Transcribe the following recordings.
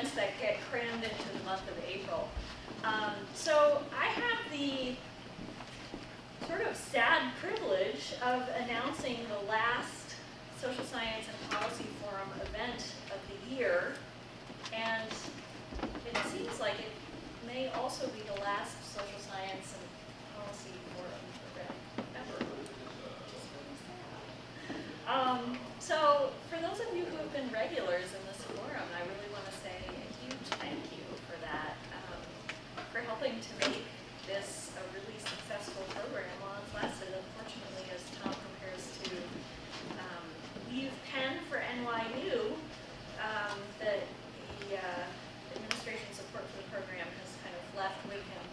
events that get crammed into the month of April. So I have the sort of sad privilege of announcing the last Social Science and Policy Forum event of the year, and it seems like it may also be the last Social Science and Policy Forum event ever. So for those of you who have been regulars in this forum, I really want to say a huge thank you for that, for helping to make this a really successful program while it's lasted. Unfortunately, as Tom prepares to leave Penn for NYU, the administration support for the program has kind of left with him,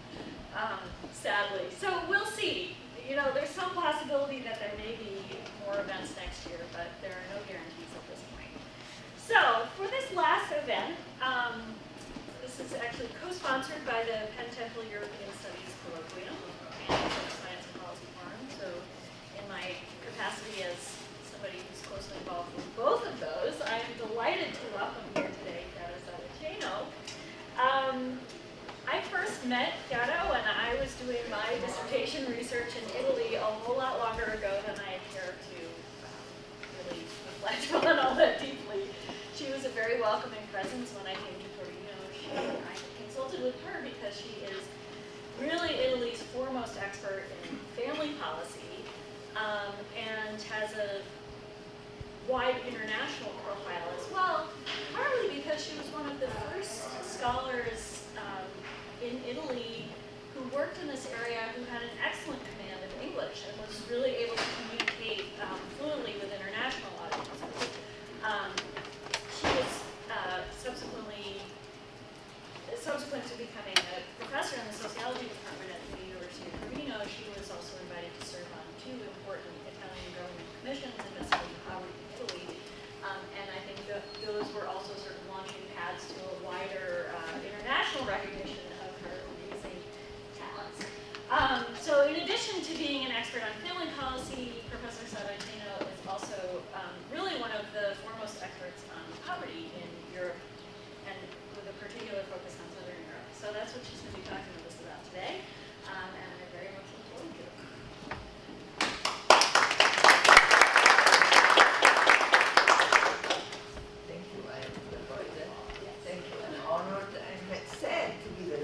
sadly. So we'll see. You know, there's some possibility that there may be more events next year, but there are no guarantees at this point. So for this last event, this is actually co-sponsored by the Penn Temple European Studies Colloquium and the Social Science and Policy Forum. So in my capacity as somebody who's closely involved with both of those, I am delighted to welcome here today Chiara Saraceno. I first met Chiara when I was doing my dissertation research in Italy a whole lot longer ago than I had cared to really reflect on all that deeply. She was a very welcoming presence when I came to Torino. I consulted with her because she is really Italy's foremost expert in family policy, and has a wide international profile as well, partly because she was one of the first scholars in Italy who worked in this area, who had an excellent command of English and was really able to communicate fluently with international audiences. She was subsequent to becoming a professor in the sociology department at the University of Torino, she was also invited to serve on two important Italian government commissions investigating poverty in Italy. And I think those were also sort of launching pads to a wider international recognition of her amazing talents. So in addition to being an expert on family policy, Professor Saraceno is also really one of the foremost experts on poverty in Europe, and with a particular focus on Southern Europe. So that's what she's going to be talking to us about today, and I very much look forward to it.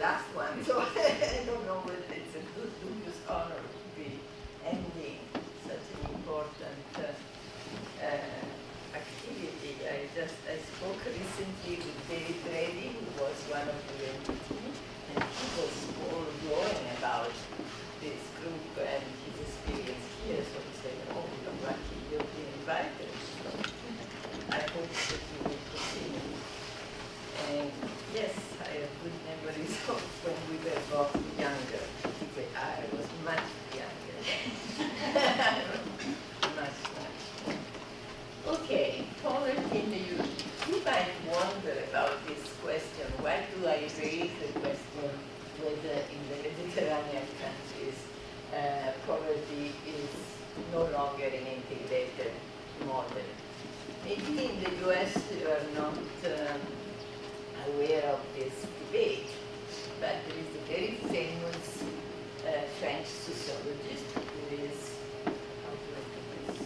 Last one, so I don't know whether it's a good dubious honor to be ending such an important activity. I spoke recently with David Brady, who was one of the entities, and he was all glowing about this group and his experience here. So he said, "Oh, you're lucky you've been invited." So I hope that you will continue. And yes, I have good memories of when we were both younger. I was much younger. much. Okay, poverty in the youth. You might wonder about this question. Why do I raise the question whether in the Mediterranean countries poverty is no longer an integrated model? Maybe in the US you are not aware of this debate, but there is a very famous French sociologist who is, how do I do this?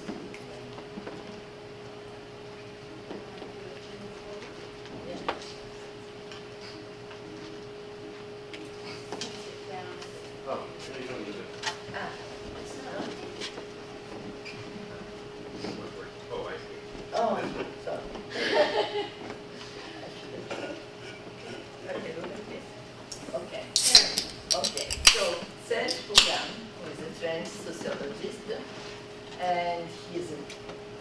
Yeah. Oh, you don't use it. Ah, it's not. Oh, I see. Oh, sorry. Okay, look at this. Okay. Okay, so Serge Bougan, who is a French sociologist, and he is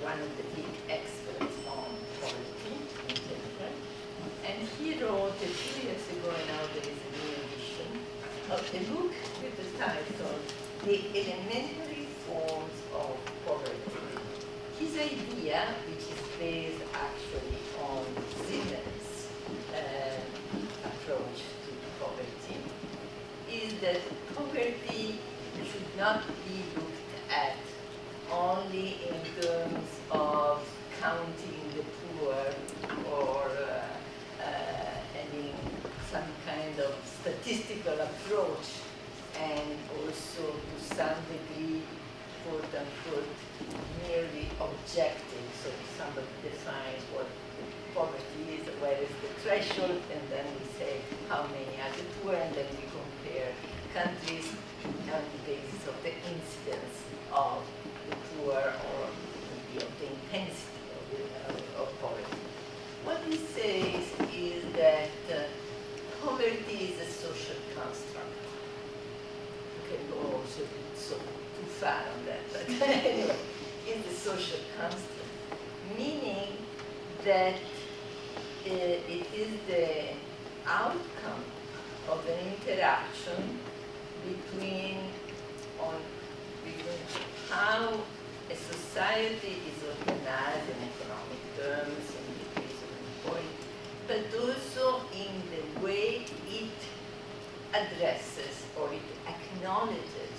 one of the big experts on poverty in general. And he wrote a few years ago, and now there is a new edition of the book with the title, The Elementary Forms of Poverty. His idea, which is based actually on Zimmer's approach to poverty, is that poverty should not be looked at only in terms of counting the poor or having some kind of statistical approach and also to some degree, quote unquote, merely objective. So somebody defines what poverty is, where is the threshold, and then we say how many are the poor, and then we compare countries on the basis of the incidence of the poor or maybe of the intensity of poverty. What he says is that poverty is a social construct. You can go also too far on that, but anyway, it's a social construct, meaning that it is the outcome of an interaction between how a society is organized in economic terms, in the case of inequality, but also in the way it addresses or it acknowledges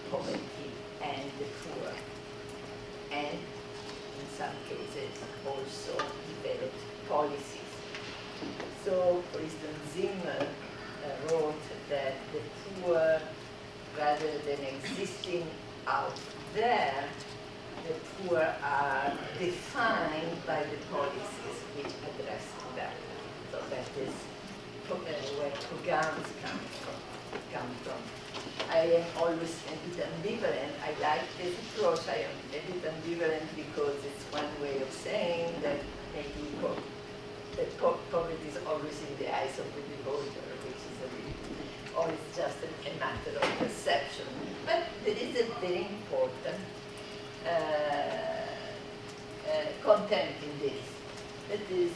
poverty and the poor, and in some cases also developed policies. So, for instance, Zimmer wrote that the poor, rather than existing out there, the poor are defined by the policies which address them. So that is where programs come from. I am always a bit ambivalent. I like this approach. I am a bit ambivalent because it's one way of saying that maybe poverty is always in the eyes of the beholder, which is always just a matter of perception. But there is a very important content in this. That is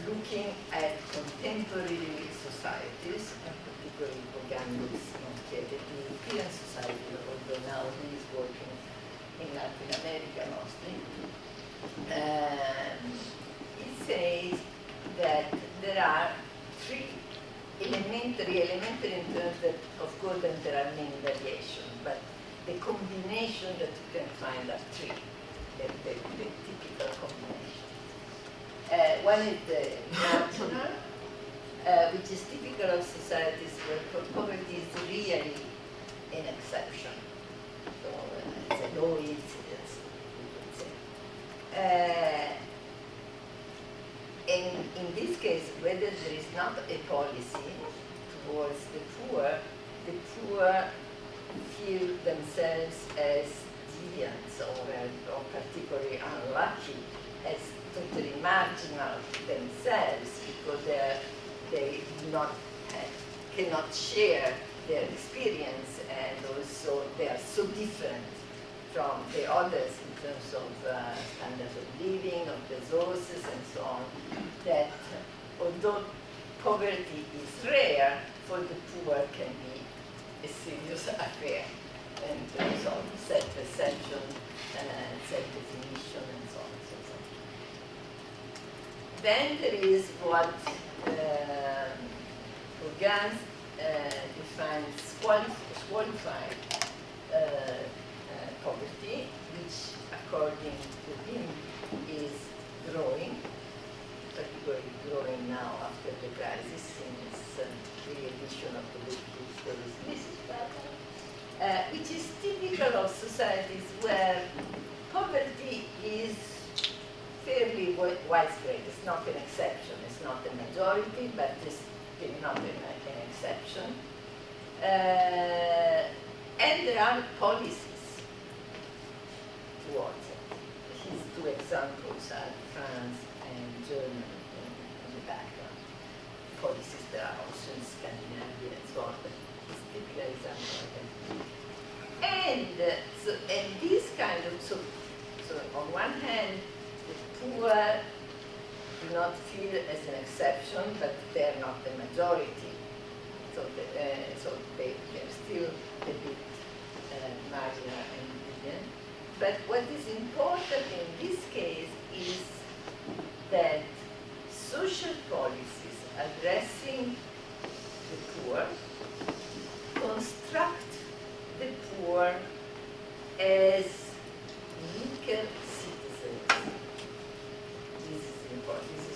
looking at contemporary societies, and particularly Kogan looks at the European society, although now he is working in Latin America mostly. He says that there are three elementary in terms that, of course, then there are many variations, but the combination that you can find are three, the typical combination. One is the marginal, which is typical of societies where poverty is really an exception. So it's a low incidence, we could say. And in this case, whether there is not a policy towards the poor feel themselves as deviants or particularly unlucky, as totally marginal themselves because they do not cannot share their experience, and also they are so different from the others in terms of standards of living, of resources, and so on, that although poverty is rare, for the poor can be a serious affair in terms of self-perception, self-definition, and so on and so forth. Then there is what Kogan defines qualified poverty, which according to him is growing, particularly growing now after the crisis in this re-edition of the book there is Mrs. Butler, which is typical of societies where poverty is fairly widespread. It's not an exception. It's not a majority, but it's not an exception. And there are policies towards it. His two examples are France and Germany in the background. Policies that are also in Scandinavia and so on, but it's a typical example of that. And this kind of, so on one hand, the poor do not feel as an exception, but they're not the majority. So they're still a bit marginal and deviant. But what is important in this case is that social policies addressing the poor construct the poor as weaker citizens. This is important. This is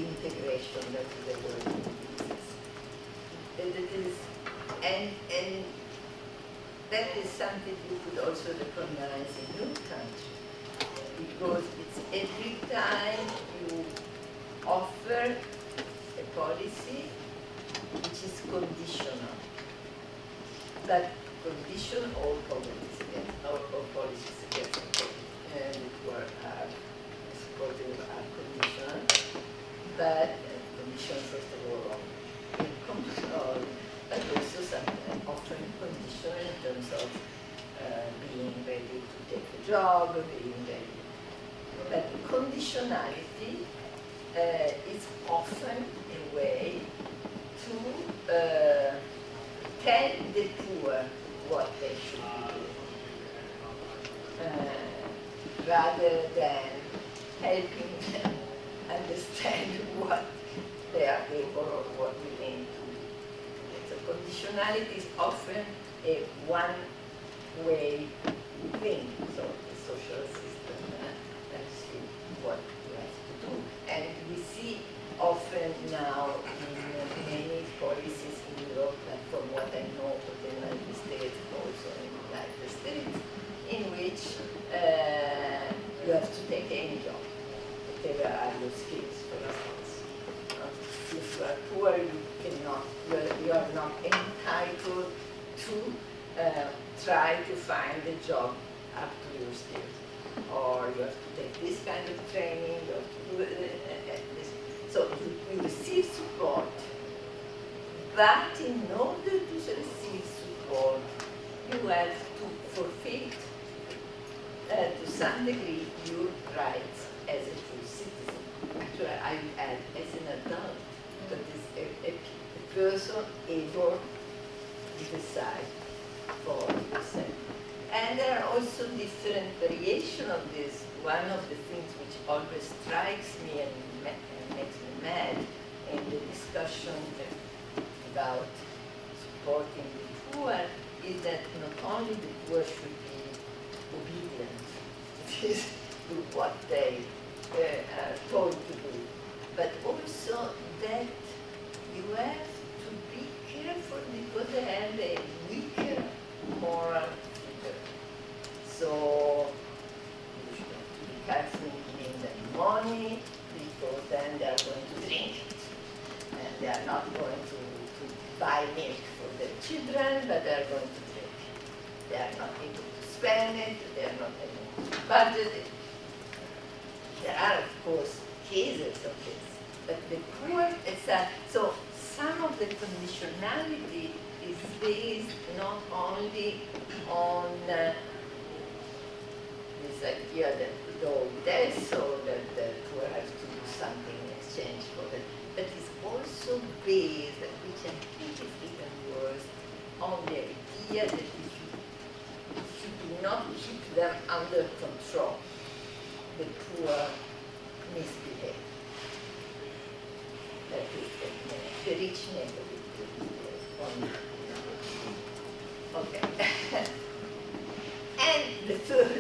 integration that the word uses. And it is, and that is something you could also recognize in your country, because it's every time you offer a policy which is conditional, but condition all policies against, all policies against the poor are supportive are conditional, but condition first of all on income, but also sometimes often conditional in terms of being ready to take a job, being ready. But conditionality is often a way to tell the poor what they should be doing, rather than helping them understand what they are able or what we aim to do. So conditionality is often a one-way thing. So the social system tells you what you have to do. And we see often now in many policies in Europe, and from what I know of the United States, also in the United States, in which you have to take any job, whatever are your skills, for instance. If you are poor, you are not entitled to try to find a job up to your skills. Or you have to take this kind of training, you have to do this. So you receive support, but in order to receive support, you have to fulfill, to some degree, your rights as a full citizen. Actually, I would add as an adult, that is a person able to decide for himself. And there are also different variations of this. One of the things which always strikes me and makes me mad in the discussion about supporting the poor is that not only the poor should be obedient to what they are told to do, but also that you have to be careful because they have a weaker moral figure. So you should have to be careful in giving them money, because then they are going to drink it. And they are not going to buy milk for their children, but they are going to drink it. They are not able to spend it, they are not able to budget it. There are, of course, cases of this, but the poor, so some of the conditionality is based not only on this idea that the dog dies, so that the poor have to do something in exchange for it, but it's also based, which I think is even worse, on the idea that if you do not keep them under control, the poor misbehave. That is the rich negative. Okay. And the third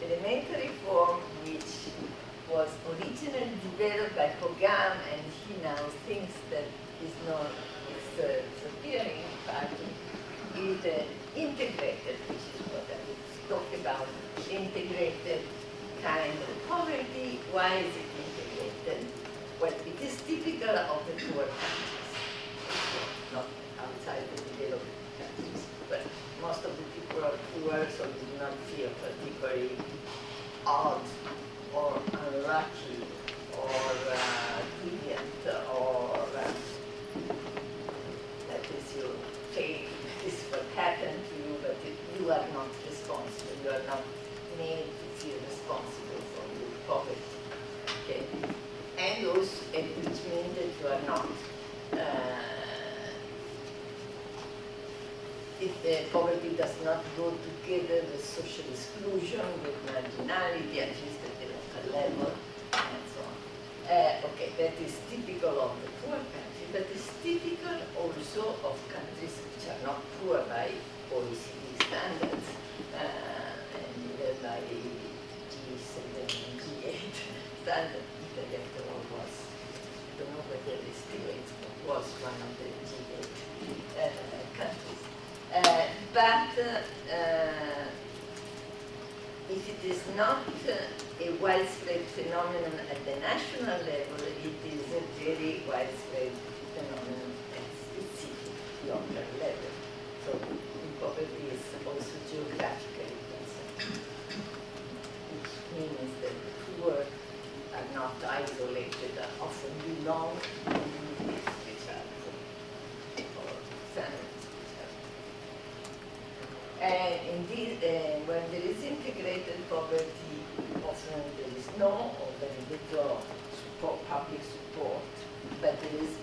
elementary form, which was originally developed by Hogan, and he now thinks that is not disappearing, in fact, is integrated, which is what I was talking about, integrated kind of poverty. Why is it integrated? Well, it is typical of the poor countries, not outside the developed countries, but most of the people are poor, so do not feel particularly odd or unlucky or deviant or that is your fate, this is what happened to you, but you are not responsible. You are not made to feel responsible for your poverty. Okay? And also, which means that you are not, poverty does not go together with social exclusion, with marginality, at least at the local level, and so on. Okay, that is typical of the poor country, but it's typical also of countries which are not poor by OECD standards, and either by G7 and G8 understand that Italy after all was, I don't know whether it still is, but was one of the G8 countries. But if it is not a widespread phenomenon at the national level, it is a very widespread phenomenon at specific local level. So poverty is also geographically concerned, which means that the poor are not isolated, often belong to communities which are poor, or families which are poor. And indeed, when there is integrated poverty, often there is no or very little support, public support, but there is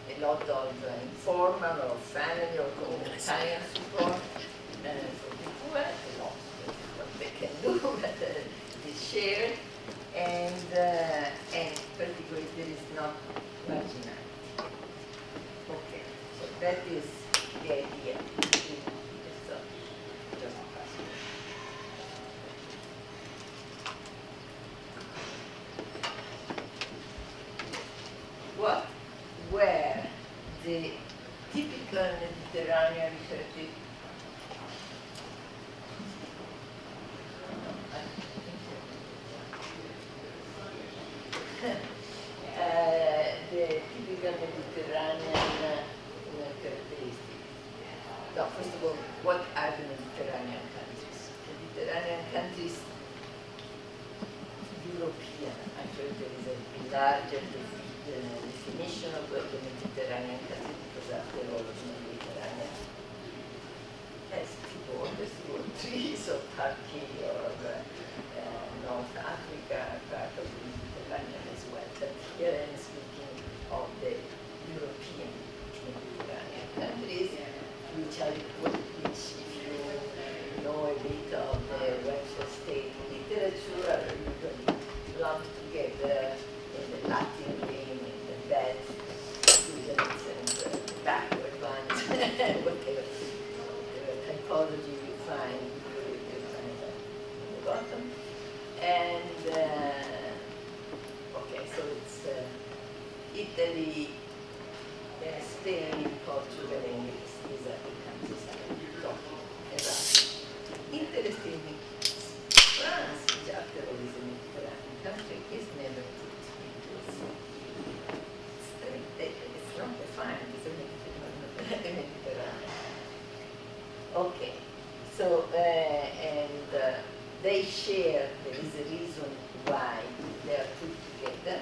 a lot of informal or family or communitarian support for the poor, a lot. That's what they can do, but it is shared, and particularly there is not marginality. Okay, so that is the idea. What were the typical Mediterranean characteristics? The typical Mediterranean characteristics. No, first of all, what are the Mediterranean countries? Mediterranean countries, European. Actually, there is a larger definition of the Mediterranean countries because after all, the Mediterranean has two borders, two or three, so Turkey or North Africa, part of the Mediterranean as well. But here I'm speaking of the European Mediterranean countries, which if you know a bit of the welfare state literature, are usually lumped together in the Latin game, in the bad students and the backward ones, whatever typology you find, you find at the bottom. And okay, so it's Italy, Spain, Portugal, and Greece. These are the countries I'm talking about. Interestingly, France, which after all is a Mediterranean country, is never put into a sea. It's not defined as a Mediterranean. Okay, so they share, there is a reason why they are put together,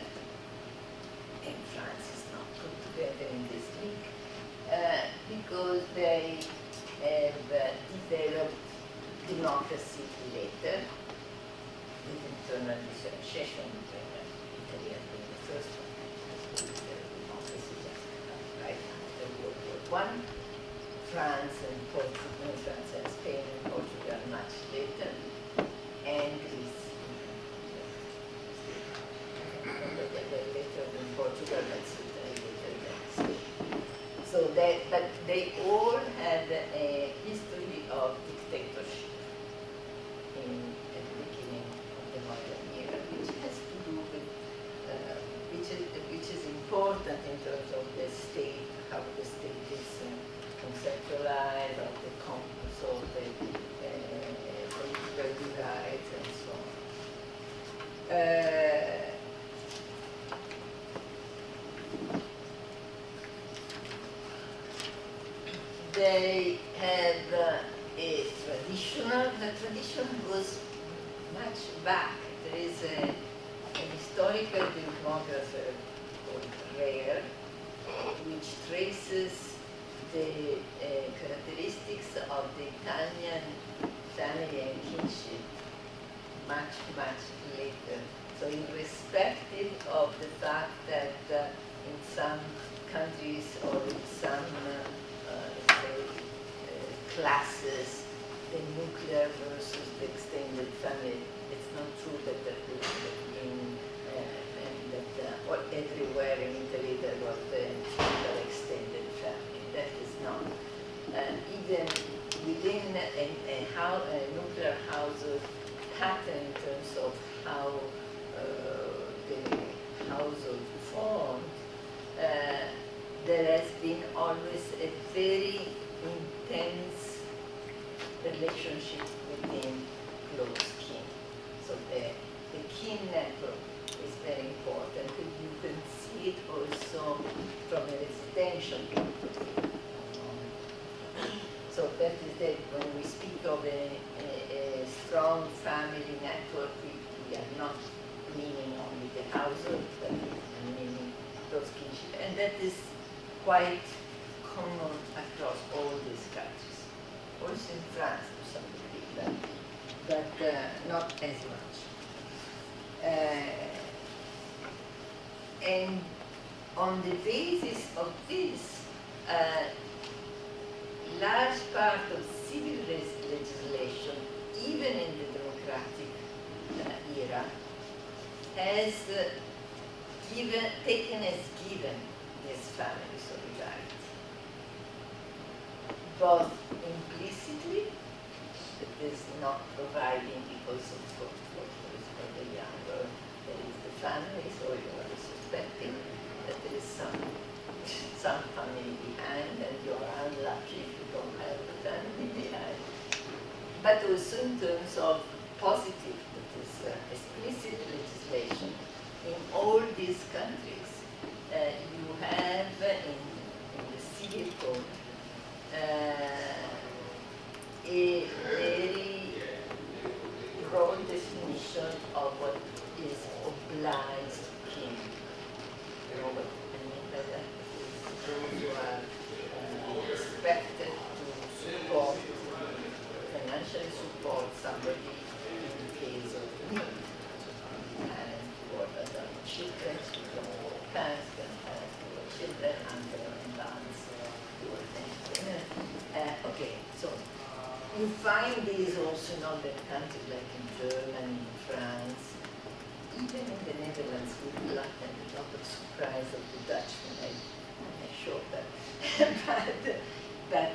and France is not put together in this league, because they have developed democracy later, with internal differentiation between Italy and the first one. Democracy just right after World War I. France and Portugal, France and Spain and Portugal much later, and Greece. Later than Portugal, but certainly later than Spain. So but they all had a history of dictatorship at the beginning of the modern era, which has to do with, which is important in terms of the state, how the state is conceptualized, of the so the political divides and so on. They have a the tradition goes much back. There is an historical demographer called Rare, which traces the characteristics of the Italian family and kinship much, much later. So irrespective of the fact that in some countries or in some let's say, classes, the nuclear versus the extended family, it's not true that or everywhere in Italy there was the typical extended family. That is not. Even within a nuclear household pattern in terms of how the household formed, there has been always a very intense relationship within close kin. So the kin network is very important. You can see it also from a residential point of view. So that is that when we speak of a strong family network, we are not meaning only the household, but we are meaning those kinship. And that is quite common across all these countries. Also in France to some degree, but not as much. And on the basis of this, large part of civil legislation, even in the democratic era, has taken as given this family solidarity, both implicitly, that is not providing because of for the younger, there is the family, so you are suspecting that there is some family behind, and you are unlucky if you don't have the family behind. But also in terms of positive, that is explicit legislation, in all these countries, you have in the civil code a very broad definition of what is obliged kin. You know what I mean by that? Those who are expected to support, financially support somebody in the case of need. Parents who are children, parents, grandparents who are children, uncle and aunts who are parents. Okay, so you find these also in other countries like in Germany, in France, even in the Netherlands, with reluctant, a lot of surprise of the Dutch when I show that. but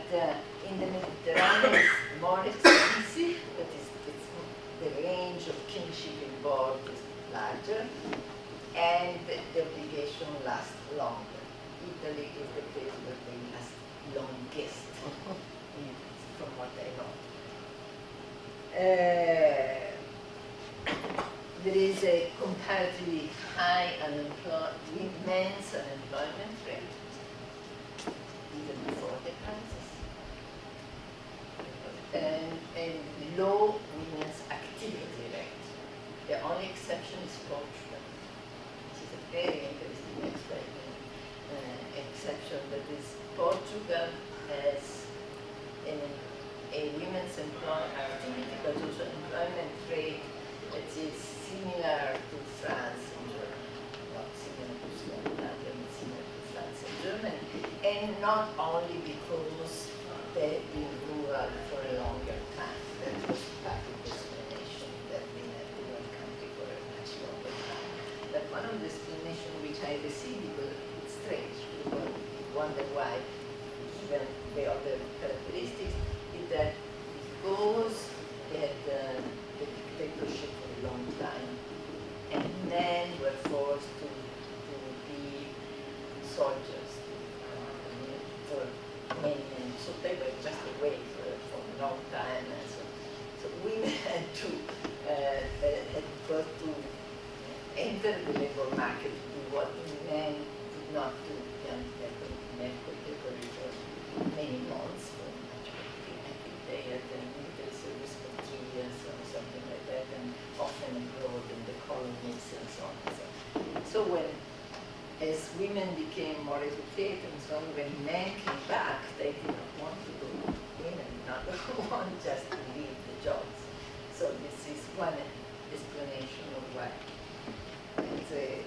in the Mediterranean, it's more expensive, but the range of kinship involved is larger, and the obligation lasts longer. Italy is the place where they last longest, from what I know. There is a comparatively high men's unemployment rate, even before the crisis, and low women's activity rate. The only exception is Portugal, which is a very interesting exception. That is, Portugal has a women's activity, but also employment rate that is similar to France and Germany, not similar to Scotland, but similar to France and Germany, and not only because they've been rural for a longer time. That was part of the explanation that we had in one country for a much longer time. But one of the explanations which I received, because it's strange, people wonder why, given the other characteristics, is that because they had the dictatorship for a long time, and men were forced to be soldiers for many, so they were just away for a long time, and so women had got to enter the labor market to do what men could not do. Men could decorate for many months, for much. I think they had a military service for 3 years or something like that, and often abroad in the colonies and so on. So when, as women became more educated and so on, when men came back, they did not want to go. Women did not want just to leave the jobs. So this is one explanation of why. It's an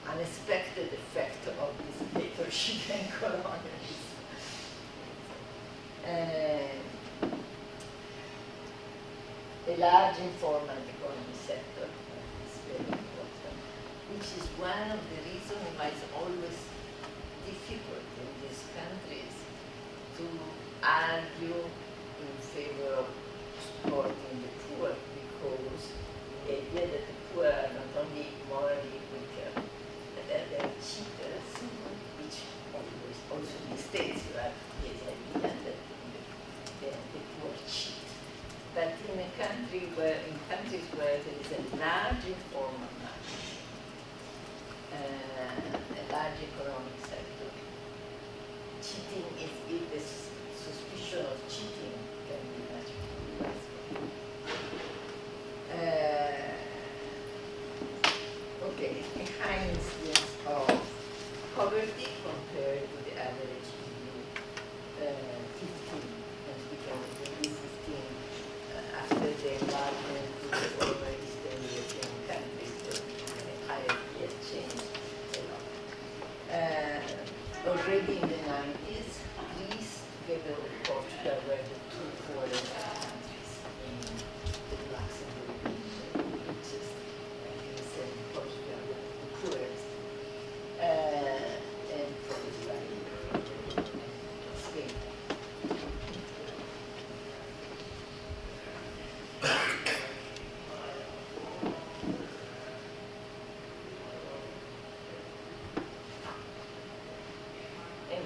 unexpected effect of this dictatorship and colonialism. The large informal economy sector is very important, which is one of the reasons why it's always difficult in these countries to argue in favor of supporting the poor because the idea that the poor are not only morally weaker, but that they're cheaters, which always also in the States you have this idea that the poor cheat. But in countries where there is a large informal market, a large economic sector, cheating is if the suspicion of cheating can be much less. Okay, a high incidence of poverty compared to the average EU 15, and we can do 15 after the enlargement to the former Eastern European countries, the hierarchy has changed a lot. Already in the 90s, Greece, together with Portugal, were the two poorest countries in the Luxembourg region, which is Greece and Portugal were the poorest, and followed by Spain.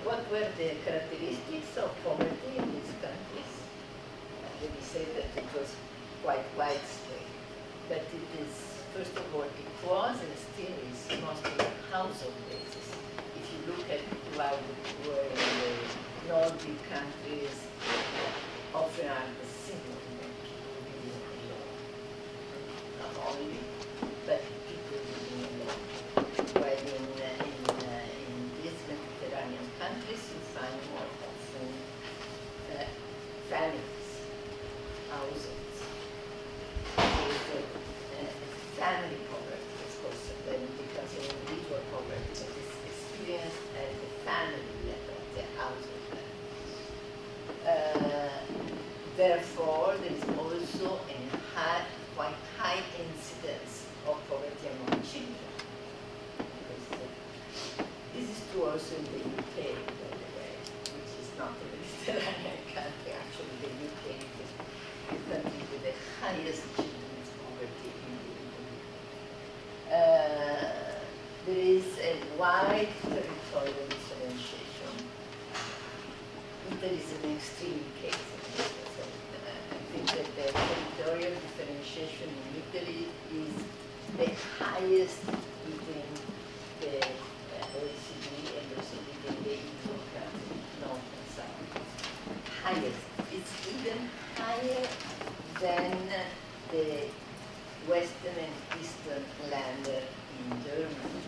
What were the characteristics of poverty in these countries? Let me say that it was quite widespread. But it is, first of all, it was and still is mostly on household basis. If you look at why the poor in the Nordic countries often are the single people living alone. Not only, but people living alone. While in these Mediterranean countries, you find more often families, households. Family poverty, of course, then it becomes an individual poverty that is experienced at the family level, the household level. Therefore, there is also a quite high incidence of poverty among children. This is true also in the UK, by the way, which is not a Mediterranean country. Actually, the UK is the country with the highest children's poverty in the EU. There is a wide territorial differentiation. Italy is an extreme case. I think that the territorial differentiation in Italy is the highest within the OECD and also within the EU countries, North and South. Highest. It's even higher than the Western and Eastern lander in Germany.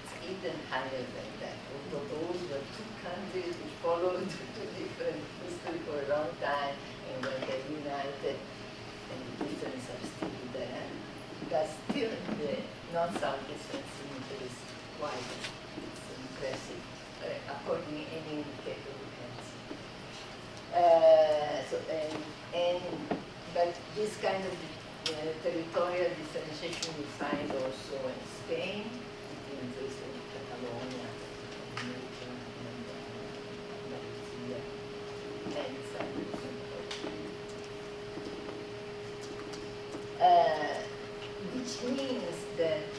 It's even higher than that. Although those were two countries which followed two different history for a long time, and when they united, and the differences are still there, but still the North-South difference in Italy is quite impressive, according to any indicator we can see. But this kind of territorial differentiation we find also in Spain, between Catalonia, Andalusia, and Cyprus and Portugal. Which means that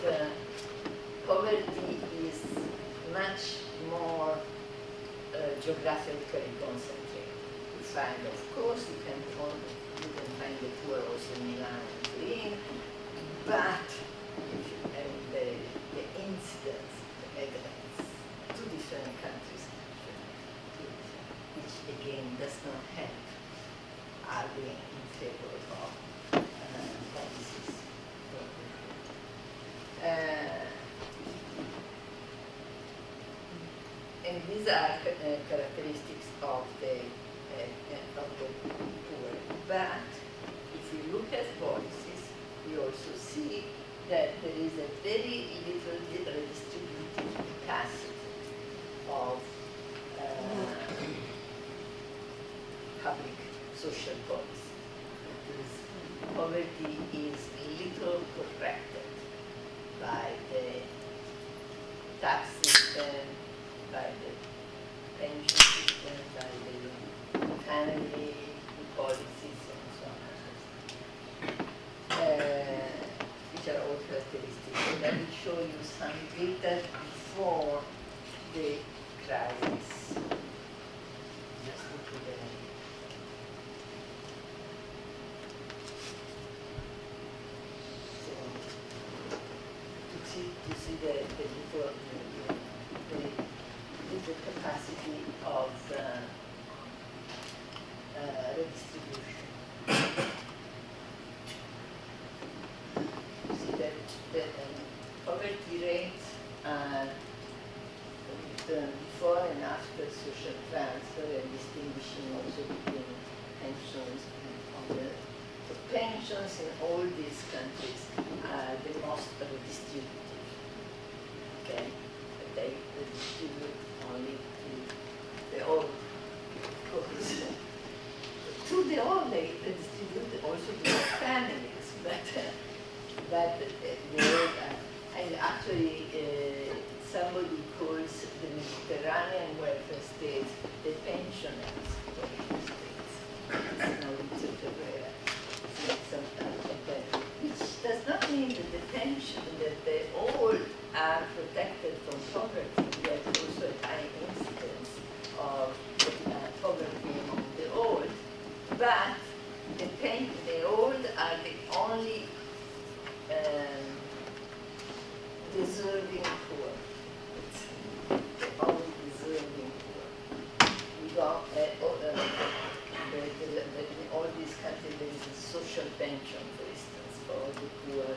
poverty is much more geographically concentrated. You find, of course, you can find the poor also in Milan and Turin, but the incidence, two different countries, which again does not help arguing in favor of policies. And these are characteristics of the poor. But if we look at policies, we also see that there is a very little redistributive capacity of public social policy. Because poverty is little corrected by the tax system, by the pension system, by the family policies, and and I will show you some data before the crisis. Just look at that. So, to see the capacity of redistribution. You see that the poverty rates are before and after social transfer, and distinguishing also between pensions and other. The pensions in all these countries are the most redistributive. Okay, but they distribute only to the old. To the old, they distribute also to their families, but the old and actually somebody calls the Mediterranean welfare states the pensioners welfare states. Now it's a rare, sometimes like that, which does not mean that the pension, that they all are protected from poverty. There's also a high incidence of poverty among the old, but the old are the only deserving poor. The only deserving poor. We got in all these countries there is a social pension, for instance, for all the poor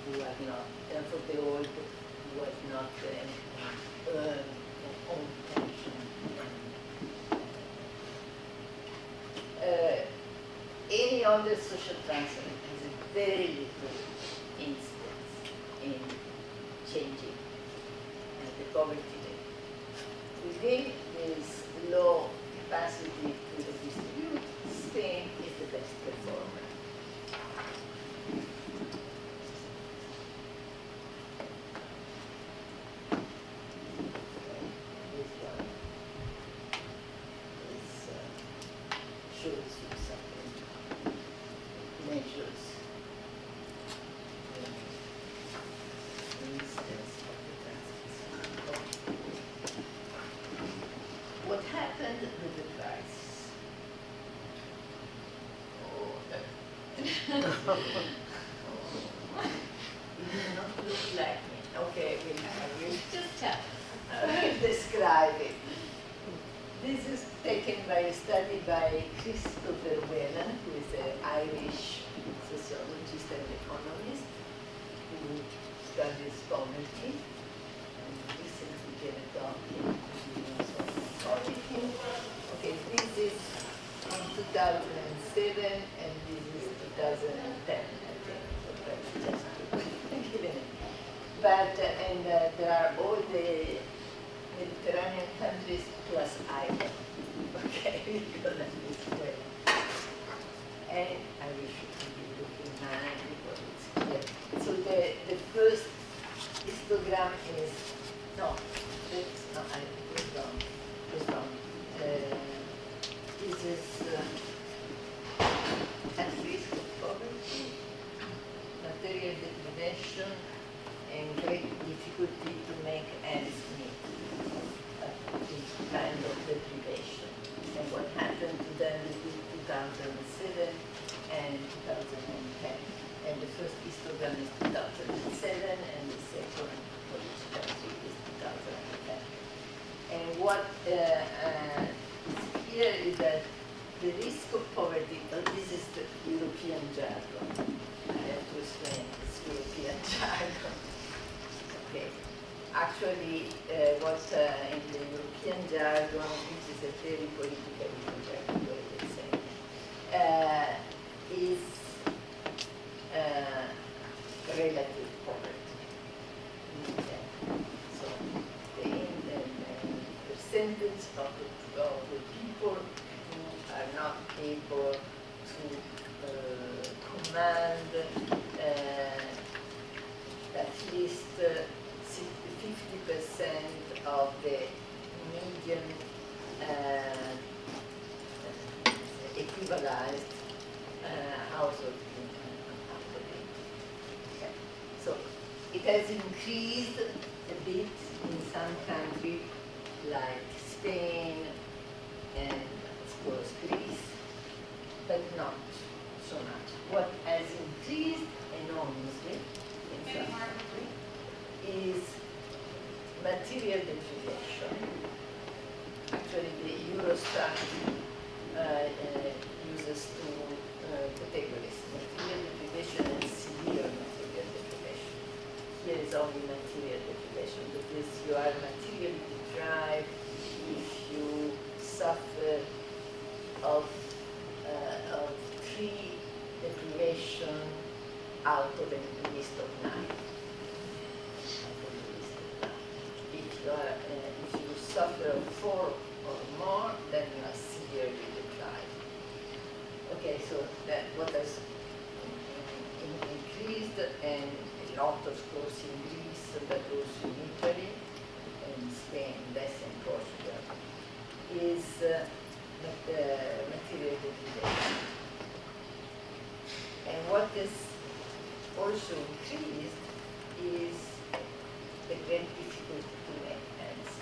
who are not, and for the old who have not earned their own pension. Any other social transfer has a very little instance in changing the poverty rate. Within this low capacity to redistribute, Spain is the best performer. This one shows you something, measures the instance of the transmission. What happened with the crisis? It does not look like me. Okay, I will Just tell. describe it. This is taken by a study by Christopher Whelan, who is an Irish sociologist and economist who studies poverty and recently gave a talk in poverty. Okay, this is from 2007 and this is 2010, I think. Just given it. But there are all the Mediterranean countries plus Ireland. Okay, we go like this way. And I wish you could be looking at because it's clear. So the first histogram is, no, that's not, I was wrong. This is at risk of poverty, material deprivation, and great difficulty to make ends meet. This kind of deprivation. And what happened to them between 2007 and 2010. And the first histogram is 2007 and the second for each country is 2010. And what is here is that the risk of poverty, this is the European jargon. I have to explain this European jargon. Okay. Actually, what in the European jargon, which is a very politically correct way of saying, is relative poverty. Okay. So the percentage of the people who are not able to command at least 50% of the median equivalized it has increased a bit in some countries like Spain and of course Greece, but not so much. What has increased enormously in some countries is material deprivation. Actually, the Eurostat uses two categories, material deprivation and severe material deprivation. Here is only material deprivation, because you are materially deprived if you suffer of three deprivation out of a list of 9. If you suffer of 4 or more, then you are severely deprived. Okay, so that what has increased, and a lot of course in Greece, but also in Italy, and Spain, less in Portugal, is material deprivation. And what is also increased is the great difficulty to make ends.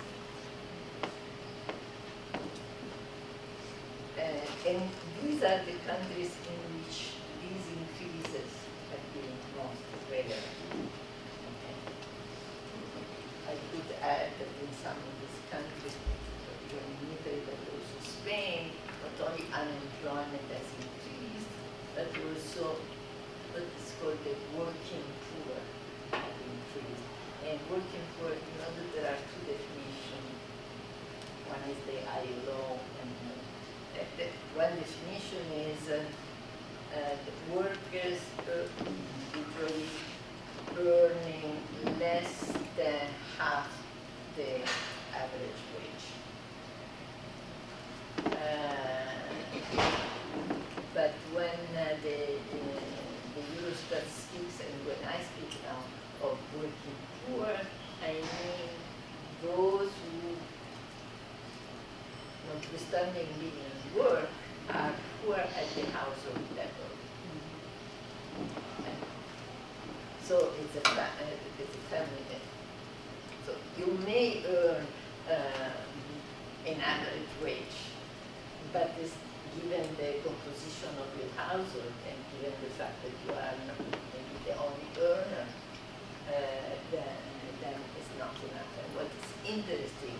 And these are the countries in which these increases have been most regular. Okay. I could add that in some of these countries, even in Italy, but also Spain, not only unemployment has increased, but also what is called the working poor have increased. And working poor, you know that there are two definitions. One is the ILO, and one definition is the workers usually earning less than half the average wage. But when the Eurostat speaks, and when I speak now of working poor, I mean those who, notwithstanding living and work, are poor at the household level. So it's a family. So you may earn an average wage, but given the composition of your household and given the fact that you are maybe the only earner, then it's not enough. And what is interesting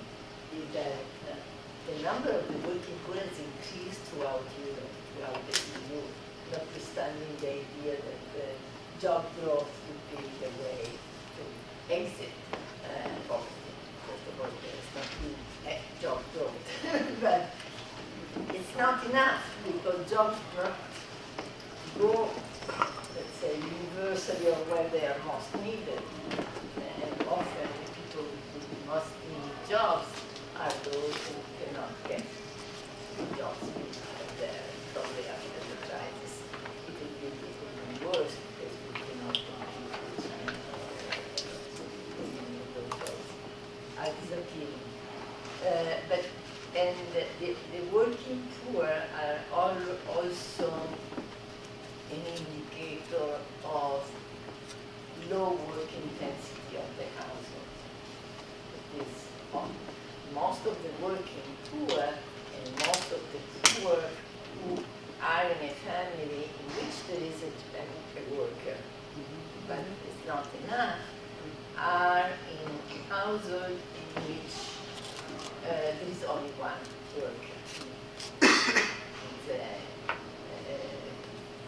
is that the number of the working poor has increased throughout Europe, throughout the EU, notwithstanding the idea that job growth would be the way to exit poverty. First of all, there's not been job growth, but it's not enough because jobs not go, let's say, universally or where they are most needed. And often the people who most need jobs are those who cannot get jobs probably after the crisis. It will be even worse because we cannot compete with China or those jobs are disappearing. And the working poor are also an indicator of low work intensity of the household. It is most of the working poor and most of the poor who are in a family in which there is a worker, but it's not enough, are in households in which there is only one worker.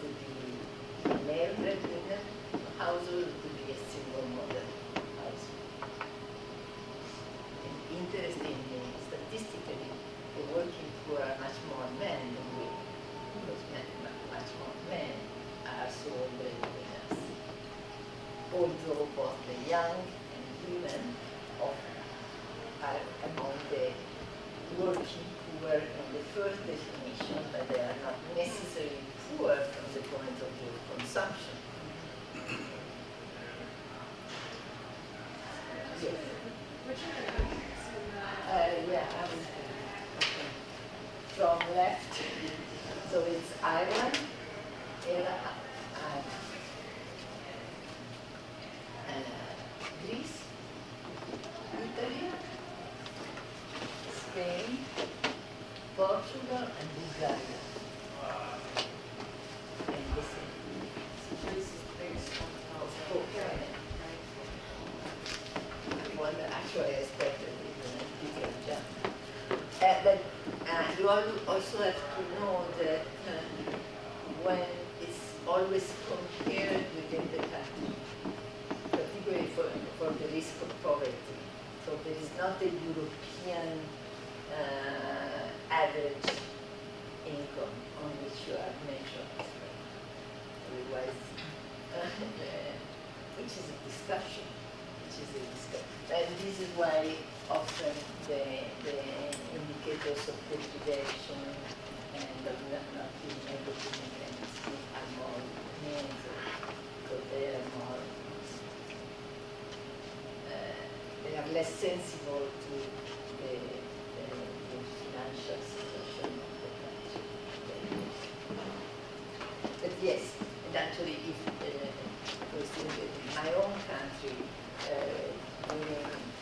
Could be a male breadwinner household, could be a single mother household. And interestingly, statistically, the working poor are much more men than women, because much more men are sole breadwinners. Although both the young and women often are among the working poor in the first definition, but they are not necessarily poor from the point of view of consumption. Yes. Which are the countries in Yeah, okay. From left, so it's Ireland, Of course, one that actually expected even a bigger jump. But you also have to know that when it's always compared within the country, particularly for the risk of poverty. So there is not a European average income on which you are measured. Otherwise, which is a discussion. And this is why often the indicators of population and of not being able to make ends meet are more meaningful, because they are more, they are less sensible to the financial situation of the country. But yes, and actually if, for instance, in my own country,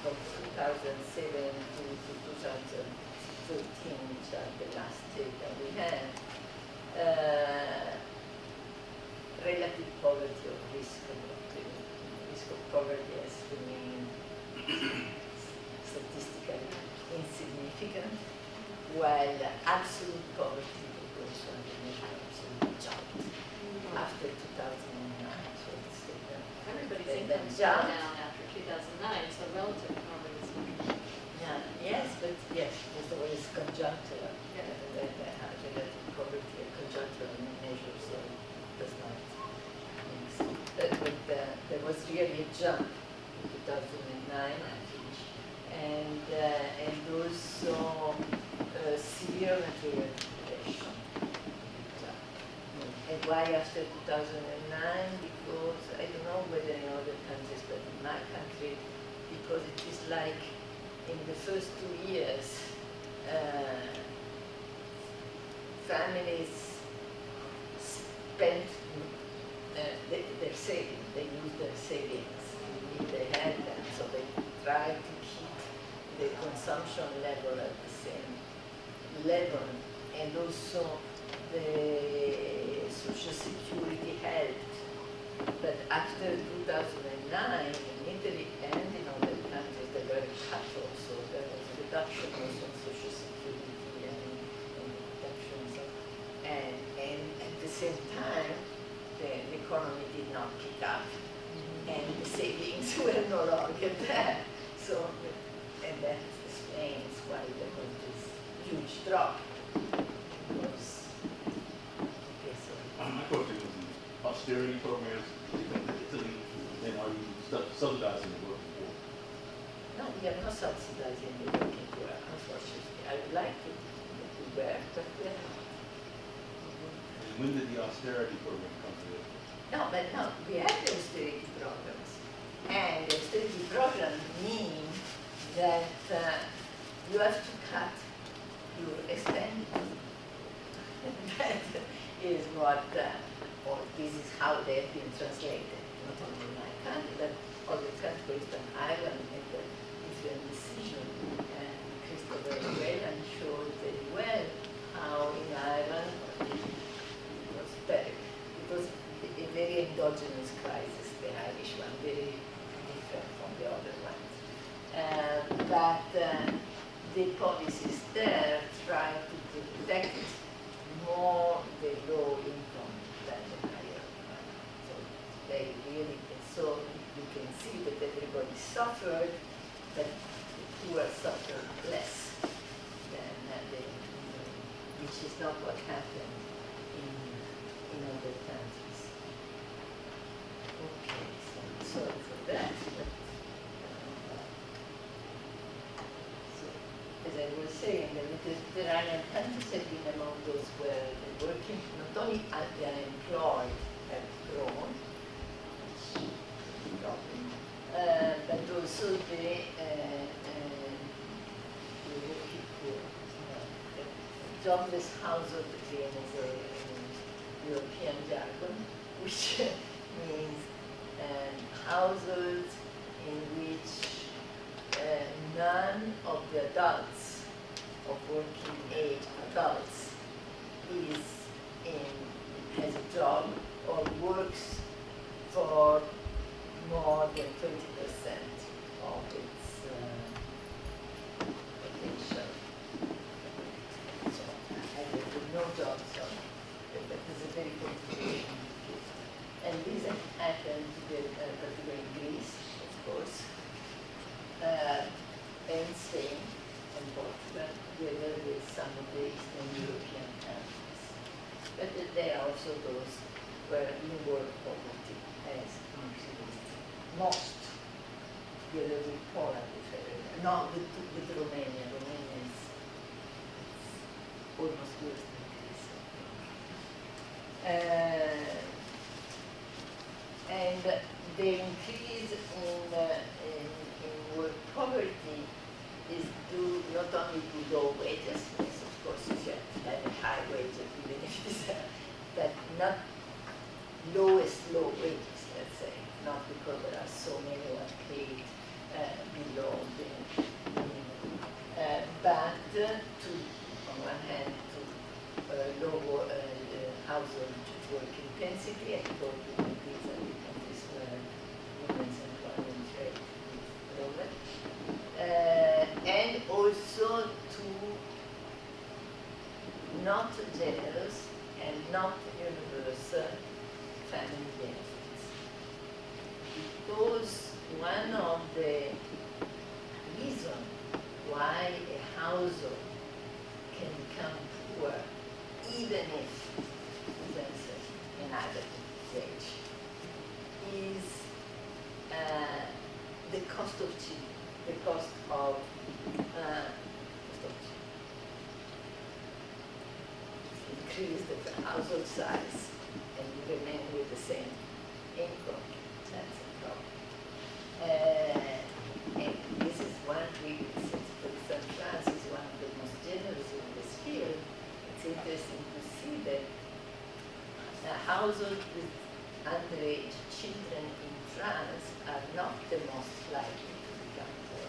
from 2007 to 2013, which are the last data we have, relative poverty or risk of poverty has remained statistically insignificant, while absolute poverty, of course, on the measure absolute jumped after 2009. So it's Everybody's They income's jump. gone down after 2009, so relative poverty is yeah, yes, but yes, there's always conjunctural. Yeah. They have relative poverty and conjunctural measures, so it does not mix. But there was really a jump in 2009, I think, and also severe material deprivation. And why after 2009? Because I don't know whether in other countries, but in my country, because it is like in the first 2 years, families spent their savings, they used their savings, if they had them, so they tried to keep the consumption level at the same level, and also the Social Security helped. But after 2009, in Italy and in other countries, there were cut also. There was a reduction also in Social Security and reductions. And at the same time, the economy did not pick up, and the savings were no longer there. So, and that explains why there was this huge drop. Because, okay, so My question was austerity programs in Italy, and are you subsidizing the working poor? no, we are not subsidizing the working poor, unfortunately. I would like to work, but we are not. And when did the austerity program come to this? No, but no, we have the austerity programs. And the austerity programs mean that you have to cut your expenditure. That is what, or this is how they have been translated, not only in my country, but other countries, but Ireland made a different decision. And Christopher Whelan showed very well how in Ireland it was better. It was a very endogenous crisis, the Irish one, very different from the other ones. But the policies there try to protect more the low income than the higher one. So they really, so you can see that everybody suffered, but the poor suffered less than which is not what happened in other countries. Okay, so I'm sorry for that. But, so, as I was saying, the Mediterranean countries have been among those where the working, not only the unemployed have grown, which is a problem, but also the working poor. Jobless household again is a European jargon, which means households in which none of the adults, of working age adults, has a job or works for more than 30% of its potential. So I did no job, so that is a very good situation. And this happened particularly in Greece, of course, and Spain and Portugal, together with some of the Eastern European countries. But there are also those where inward poverty has increased most, together with Poland, not with Romania. Romania is almost worse than Greece. And the increase in work poverty is due not only to low wages, yes, of course, if you have a high wages, even if it's but not lowest low wages, let's say, not because there are so many who are paid below the minimum, but to, on one hand, to lower household work intensity. I told you that these are the countries where women's employment rate is lower. And also to not generous and not universal family benefits. Because one of the reasons why a household can become poor, even if it earns an adequate wage, is the cost of children. The cost of increase the household size and you remain with the same income. That's a problem. And this is one reason, for example, France is one of the most generous in this field. It's interesting to see that a household with underage children in France are not the most likely to become poor.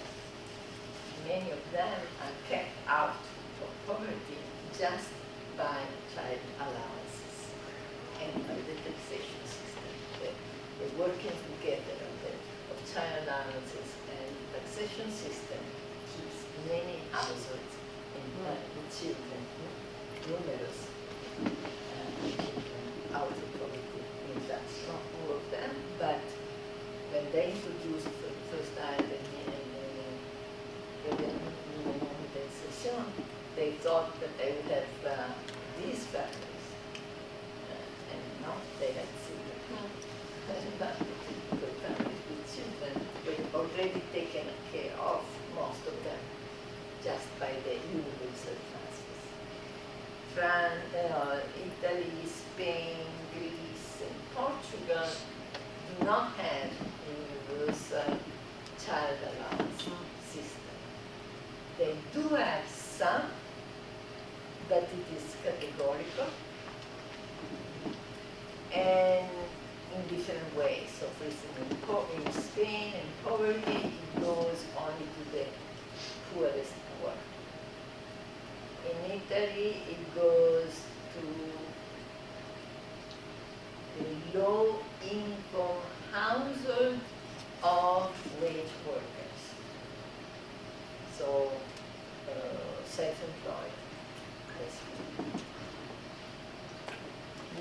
Many of them are kept out of poverty just by child allowances and by the taxation system. The working together of child allowances and taxation system keeps many households with children, numerous children out of poverty. In fact, not all of them, but when they introduced for the first time the minimum taxation, they thought that they would have these families, and not they had single good families with children, but already taken care of, most of them, just by the universal transfers. France, Italy, Spain, Greece, and Portugal do not have universal child allowance system. They do have some, but it is categorical and in different ways. So for instance, in Spain and poverty, it goes only to the poorest poor. In Italy, it goes to the low income household of wage workers. So self-employed.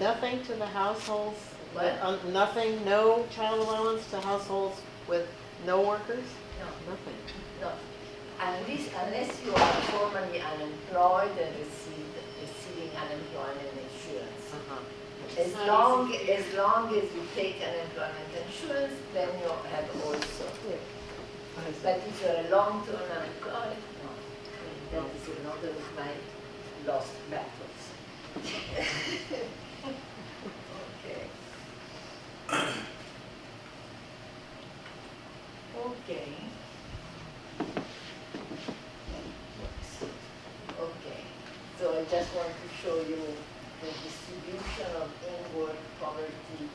Nothing to the households? What? Nothing, no child allowance to households with no workers? No, Nothing. no. Unless you are formally unemployed and receiving unemployment insurance. Uh-huh. As long as you take unemployment insurance, then you have also. But if you're a long-term unemployed, no. That is another of my lost battles. Okay. Okay. Okay. So I just want to show you the distribution of inward poverty in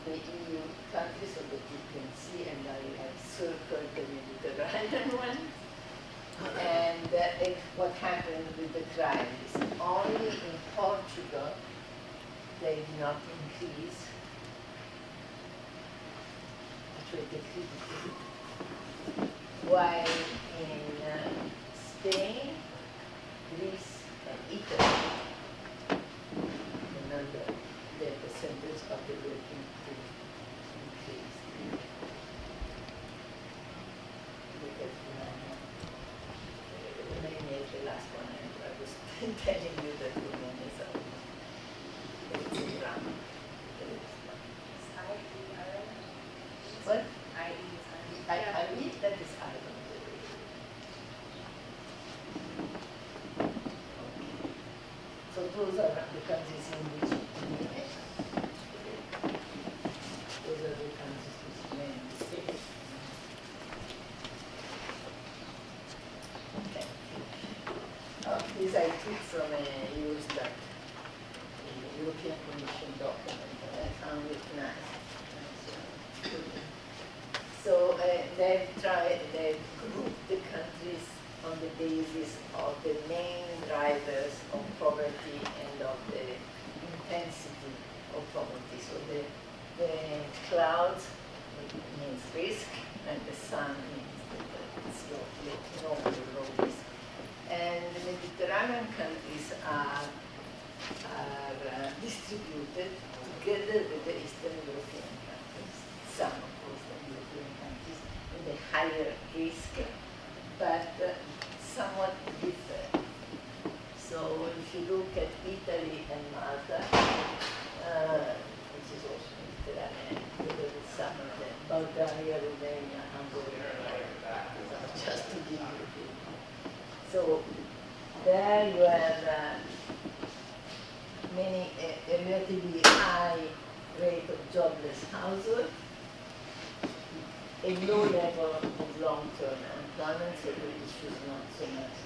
the EU countries so that you can see, and I have circled the Mediterranean one. And what happened with the crimes. Only in Portugal they did not increase critical. While in Spain, Greece, and Italy, remember, the percentage of the working poor increased. Look at Romania is the last one, and I was telling you that Romania is out. It's a drama. What? I read that is Ireland. So those are the countries in which we met. Those are the countries which remain stable. Okay. This I took from a Eurostat, a European Commission document, and I found it nice. So they've grouped the countries on the basis of the main drivers of poverty and of the intensity of poverty. So the clouds means risk, and the sun means that it's low risk. And the Mediterranean countries are distributed together with the Eastern European countries, some of Eastern European countries, with a higher risk, but somewhat different. So if you look at Italy and Malta, which is also Mediterranean, with some of them, Bulgaria, Romania, Hungary, just to give you a few. So there you have a relatively high rate of jobless household, a low level of long-term employment, so the issue is not so much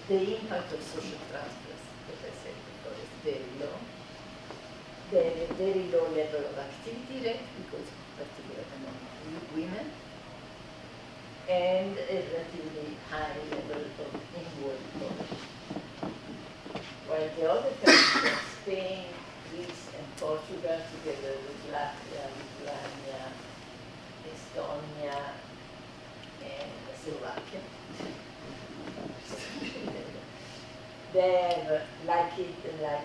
the impact of social transfers, as I said before, is very low. There is a very low level of activity rate, because particularly among women, and a relatively high level of inward poverty. While the other countries, Spain, Greece, and Portugal, together with Latvia, Lithuania, Estonia, and Slovakia, they have, like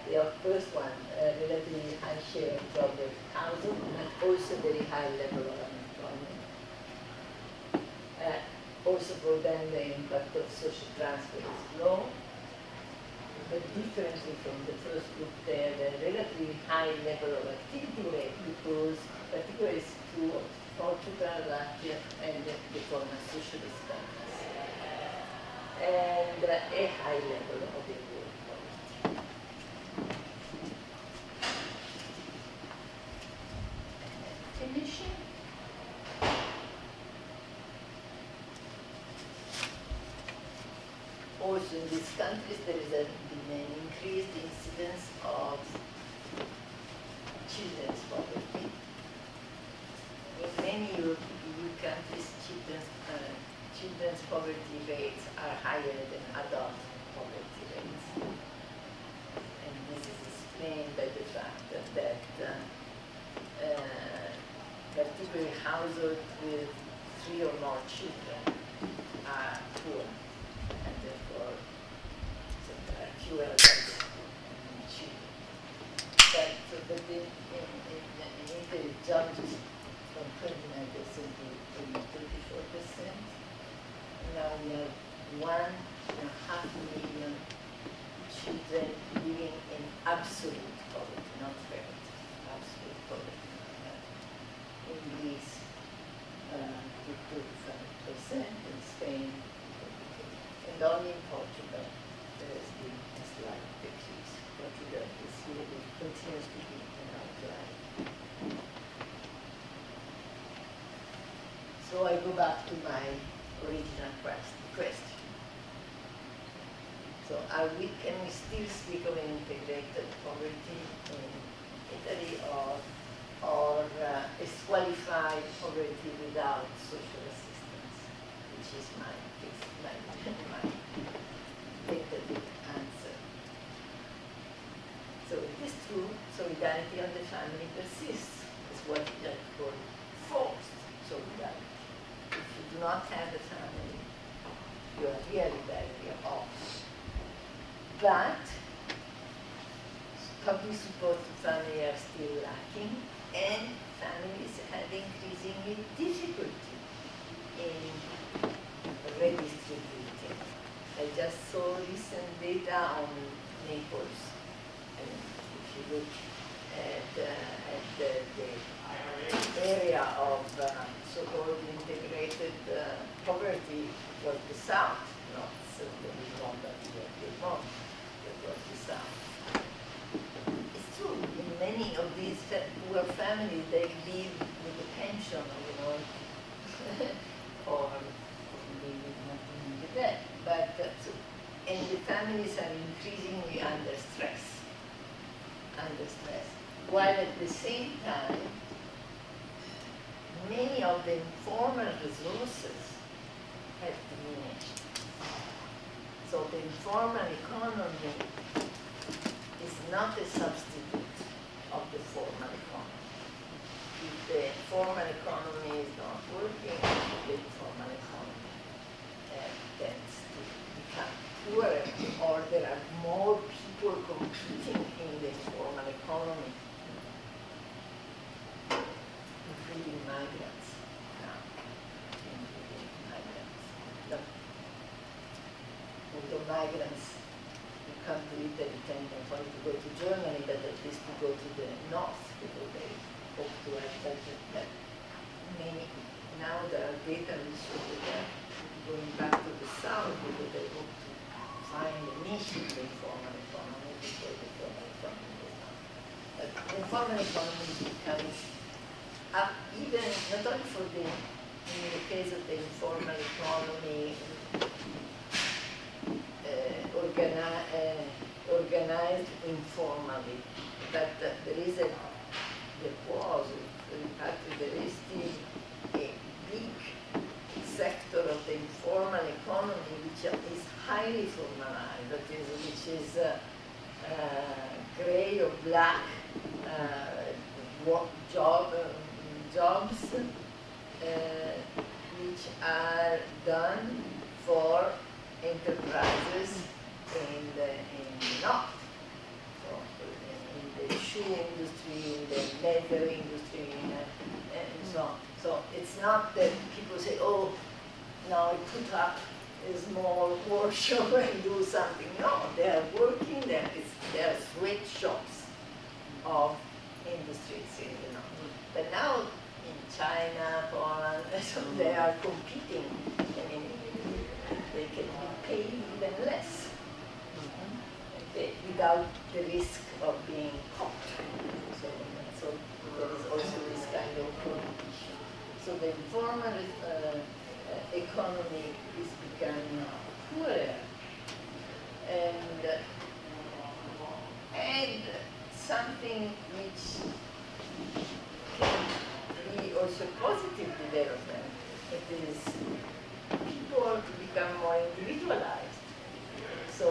the first one, a relatively high share of jobless housing, and also very high level of unemployment. Also for them, the impact of social transfer is low, but differently from the first group, they have a relatively high level of activity rate, because particularly it's true of Portugal, Latvia, and the former socialist countries, and a high level of inward poverty. Finishing. Also in these countries there is been an increased incidence of children's poverty. In many EU countries, children's poverty rates are higher than adult poverty rates. And this is explained by the fact that particularly households with 3 or more children are poor, and therefore there are fewer adults than children. But in Italy, jumps from 29% to 34%. Now we have 1.5 million children living in absolute poverty, not relative, absolute poverty. In Greece, 35%, in Spain, 40%. And only in Portugal, there has been a slight decrease. Portugal is really continues to be an outlier. So I go back to my original question. So can we still speak of an integrated poverty in Italy, or is qualified poverty without social assistance, which is my tentative answer. So it is true, solidarity of the family persists. It's what we call forced solidarity. If you do not have a family, you are really badly off. But public support to family are still lacking, and families have increasingly difficulty in redistributing. I just saw recent data on Naples. And if you look at the area of so-called integrated poverty, it was the South, not certainly Lombardy or Piedmont, it was the South. It's true, in many of these poor families, they live with a pension, or live with nothing in the bed. But, and the families are increasingly under stress, while at the same time, many of the informal resources have diminished. So the informal economy is not a substitute of the formal economy. If the formal economy is not working, the informal economy tends to become poorer, or there are more people competing in the informal economy, including migrants now. Although migrants who come to Italy tend not only to go to Germany, but at least to go to the north, because they hope to have that many. Now there are data which show that they're going back to the south because they hope to find a niche in the informal economy before the formal economy goes down. But the informal economy becomes even not only for in the case of the informal economy, organized informally, but there is still a big sector of the informal economy which is highly formalized, which is gray or black jobs which are done for enterprises in the north, so in the shoe industry, in the leather industry, and so on. So it's not that people say, oh, now I put up a small workshop and do something. No, they are working there. They are sweatshops of industries in the north. But now in China, Poland, so they are competing. I mean, they can be paid even less without the risk of being caught. So there is also this kind of competition. So the informal economy is becoming poorer, and something which can be also positive development. It is people become more individualized. So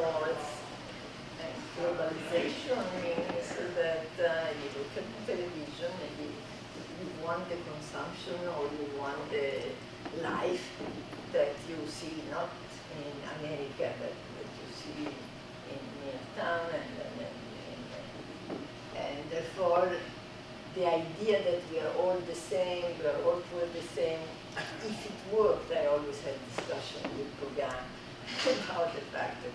globalization means that you look at television and you want the consumption or you want the life that you see not in America but that you see in your town, and therefore the idea that we are all the same, we are all poor the same. If it worked, I always had discussion with Gauguin about the fact that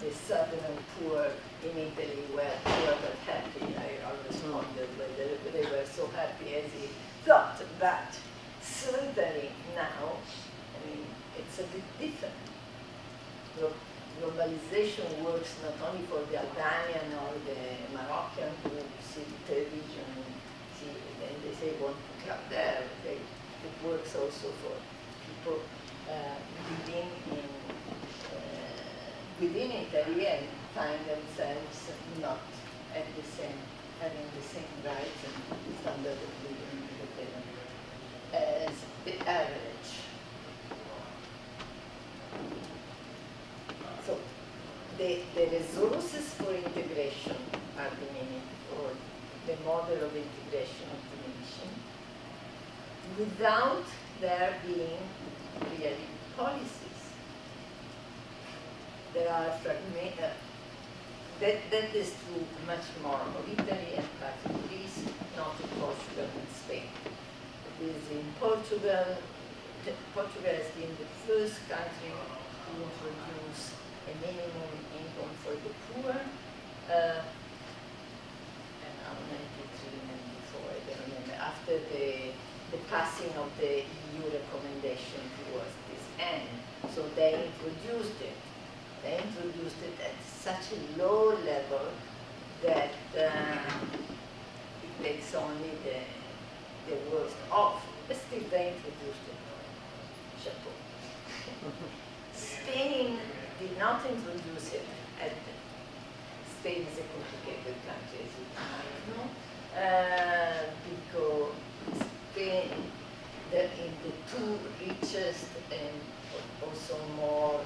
the southern poor in Italy were poor but happy. I always wondered whether they were so happy as he thought. But certainly now, I mean, it's a bit different. Globalization works not only for the Albanian or the Moroccan who see television and they say want to come there. It works also for people within Italy and find themselves not having the same rights and standard of living as the average. So the resources for integration model of integration of dimension without there being really policies. There are that is true much more of Italy and part of Greece, not in Portugal and Spain. It is in Portugal. Portugal has been the first country to introduce a minimum income for the poor. And now 93, 94, I don't remember, after the passing of the EU recommendation towards this end. So they introduced it. They introduced it at such a low level that it takes only the worst off. But still they introduced it. Chapeau. Spain did not introduce it. Spain is a complicated country, as you might know, because Spain, in the two richest and also more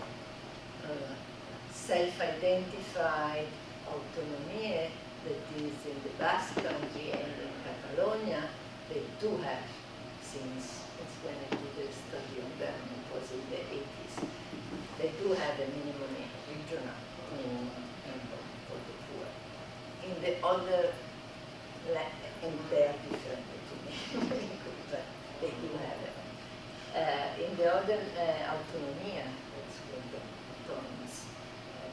self-identified autonomy, that is in the Basque Country and in Catalonia, they do have, since it's when I did a study on them, it was in the 80s, they do have a regional minimum income for the poor. In the other, and they are different to me, but they do have it. In the other autonomia, that's called the autonomous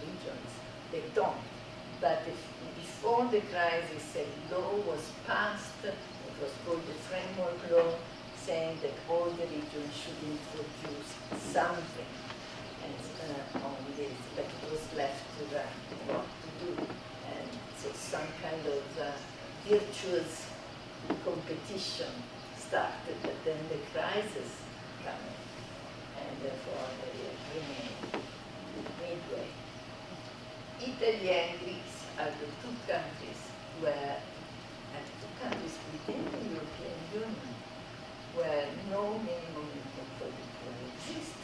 regions, they don't. But before the crisis, a law was passed, it was called the framework law, saying that all the regions should introduce something on this, but it was left to them what to do. And so some kind of virtuous competition started, but then the crisis came, and therefore they remained midway. Italy and Greece are the two countries within the European Union where no minimum income for the poor exists.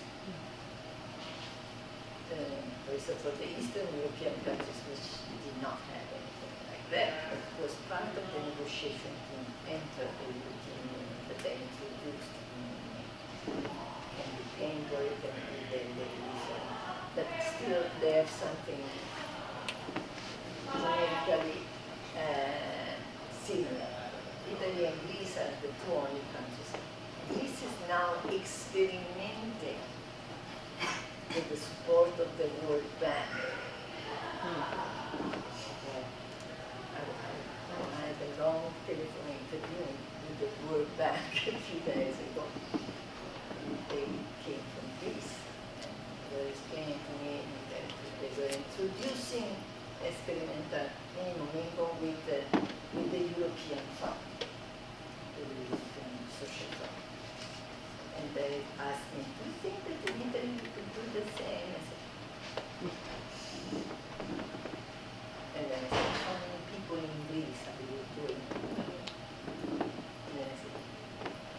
For example, the Eastern European countries which did not have anything like that, it was part of the negotiation to enter the European Union, but they introduced and the paying for it and they but still they have something numerically similar. Italy and Greece are the two only countries. Greece is now experimenting with the support of the World Bank. I had a long telephone interview with the World Bank a few days ago. They came from Greece and they were explaining to me that they were introducing experimental minimum income with the European Fund, the European Social Fund. And they asked me, do you think that in Italy we could do the same? I said, and then I said, how many people in Greece are you doing? And then I said,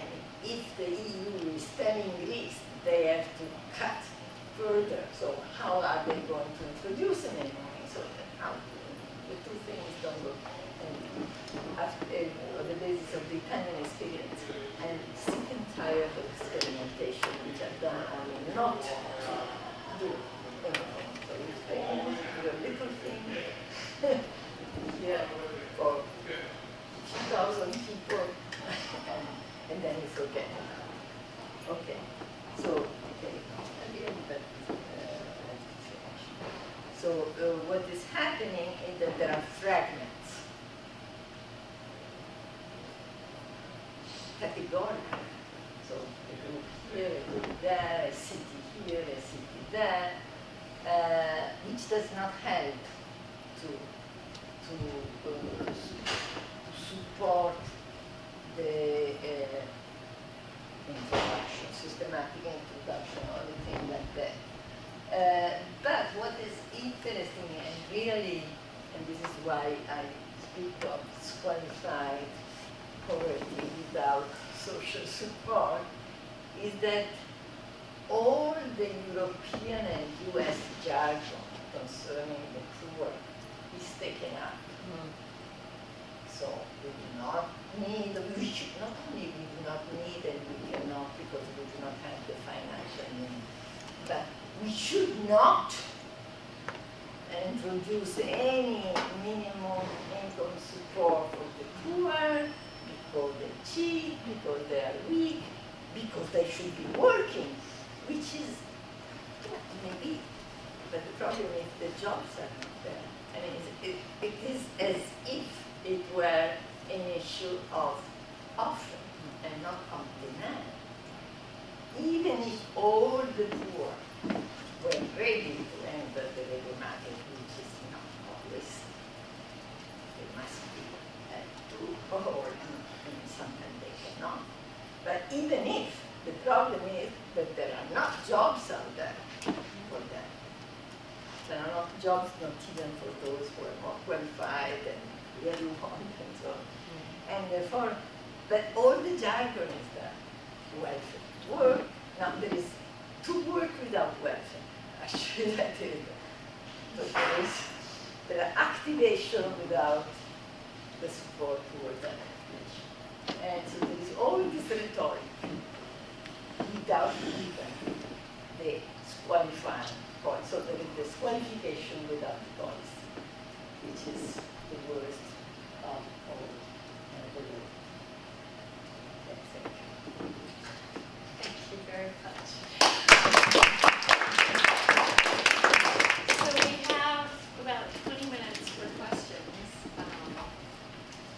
and if the EU is telling Greece they have to cut further, so how are they going to introduce a minimum? So how the two things don't go. And after, on the basis of the Italian experience, I'm sick and tired of experimentation, which I've done only not to do anything. So you do a little thing here for 2,000 people, and then you forget. Okay, so, okay, so what is happening is that there are fragments. Categorical. So a group here, a group there, a city here, a city there, which does not help to support the introduction, systematic introduction, or anything like that. But what is interesting and really, and this is why I speak of disqualified poverty without social support, is that all the European and US jargon concerning the poor is taken up. So So we do not need, we should not only we do not need and we cannot because we do not have the financial need, but we should not introduce any minimum income support for the poor because they cheat, because they are weak, because they should be working, which is maybe, but the problem is the jobs are not there. I mean, it is as if it were an issue of offer and not of demand. Even if all the poor were ready to enter the labor market, which is not always, it must be too poor and sometimes they cannot. But even if, the problem is that there are not jobs out there for them. There are not jobs, not even for those who are more qualified and really want and so on. And therefore, but all the jargon is there. Welfare, work. Now there is to work without welfare. Actually, that is. But there are activation without the support towards that activation. And so there is all this rhetoric without even the qualifying point. So there is disqualification without policy, which is the worst of all the world. That's it. Thank you very much. So we have about 20 minutes for questions.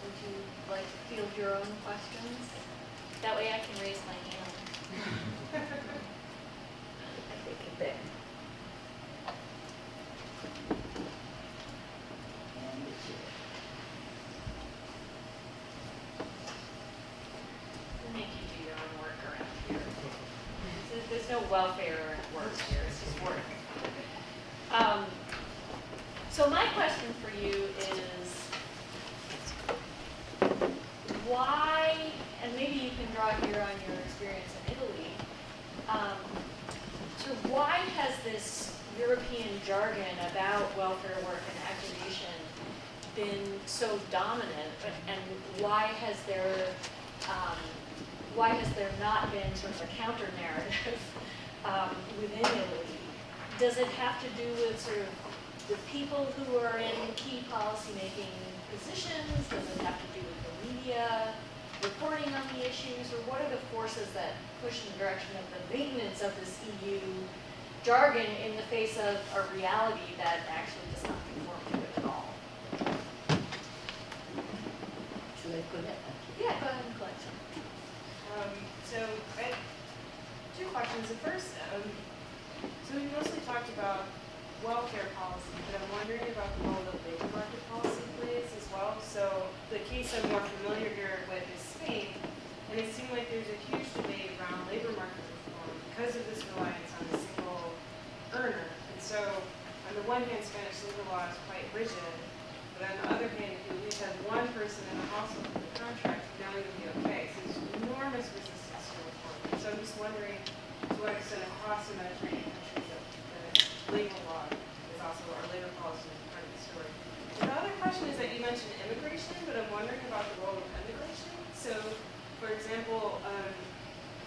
Would you like to field your own questions? That way I can raise my hand. I take it back. And the chair. We'll make you do your own work around here. There's no welfare work here, it's just work. So my question for you is, why, and maybe you can draw here on your experience in Italy, so why has this European jargon about welfare work and activation been so dominant, and why has there not been sort of a counter narrative within Italy? Does it have to do with sort of the people who are in key policy-making positions? Does it have to do with the media reporting on the issues? Or what are the forces that push in the direction of the maintenance of this EU jargon in the face of a reality that actually does not conform to it at all? Should I collect? Yeah, go ahead and collect some. So I had two questions. The first, so we mostly talked about welfare policy, but I'm wondering about the role that labor market policy plays as well. So the case I'm more familiar here with is Spain, and it seemed like there's a huge debate around labor market reform because of this reliance on a single earner. And so on the one hand, Spanish labor law is quite rigid, but on the other hand, if you at least have one person in the household with a contract, now you're going to be okay. So there's enormous resistance to reform. So I'm just wondering to what extent across the Mediterranean countries that labor law is also, or labor policy is part of the story. And the other question is that you mentioned immigration, but I'm wondering about the role of immigration. So, for example,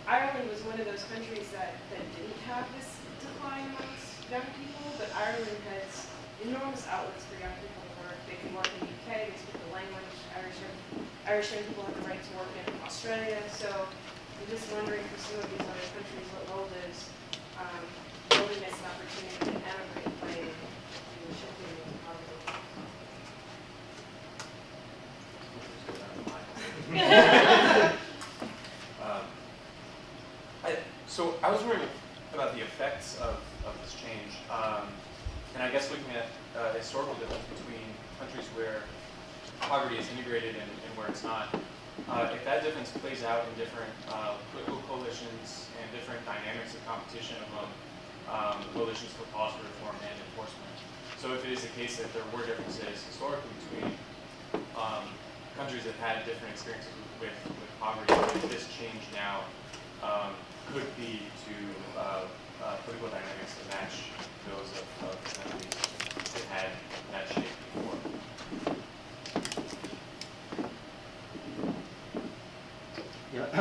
Ireland was one of those countries that didn't have this decline amongst young people, but Ireland has enormous outlets for young people to work. They can work in the UK, they speak the language. Irish young people have the right to work in Australia. So I'm just wondering for some of these other countries what role does willingness and opportunity to emigrate play in shifting poverty. So I was wondering about the effects of this change, and I guess looking at historical difference between countries where poverty is integrated and where it's not. If that difference plays out in different political coalitions and different dynamics of competition among coalitions for policy reform and enforcement. So if it is the case that there were differences historically between countries that had different experiences with poverty, if this change now could be to political dynamics that match those of countries that had that shape before.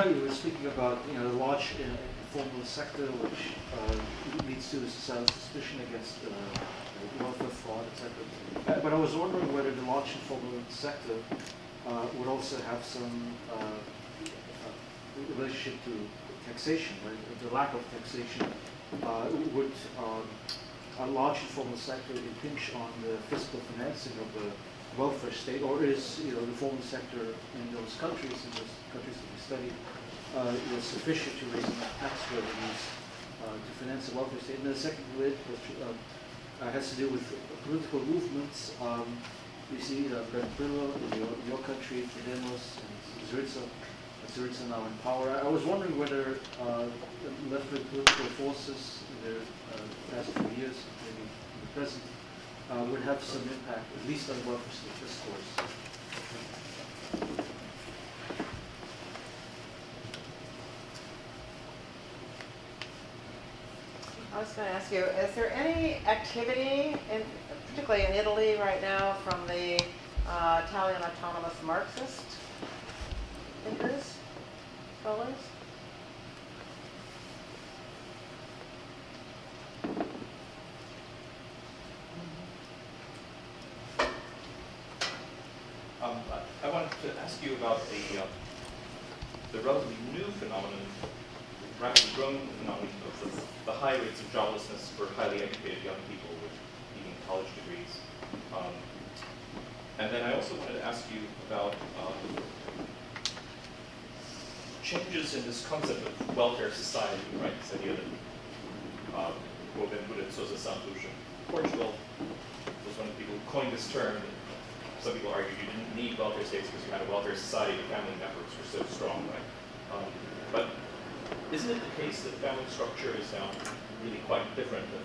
you were speaking about, the large informal sector, which leads to societal suspicion against welfare fraud, etc. But I was wondering whether the large informal sector would also have some relationship to taxation, right? The lack of taxation would a large informal sector impinge on the fiscal financing of the welfare state, or is the formal sector in those countries, that we studied, sufficient to raise enough tax revenues to finance the welfare state? And the second bit has to do with political movements. You see Venezuela, in your country, Podemos, and Syriza now in power. I was wondering whether left-wing political forces in the past few years, maybe in the present, would have some impact, at least on welfare state discourse. I was going to ask you, is there any activity, particularly in Italy right now, from the Italian autonomous Marxist thinkers, scholars? I wanted to ask you about the relatively new phenomenon, rapidly growing phenomenon of the high rates of joblessness for highly educated young people with even college degrees. And then I also wanted to ask you about changes in this concept of welfare society, right? This idea that Portugal was one of the people who coined this term. Some people argued you didn't need welfare states because you had a welfare society, the family networks were so strong, right? But isn't it the case that family structure is now really quite different than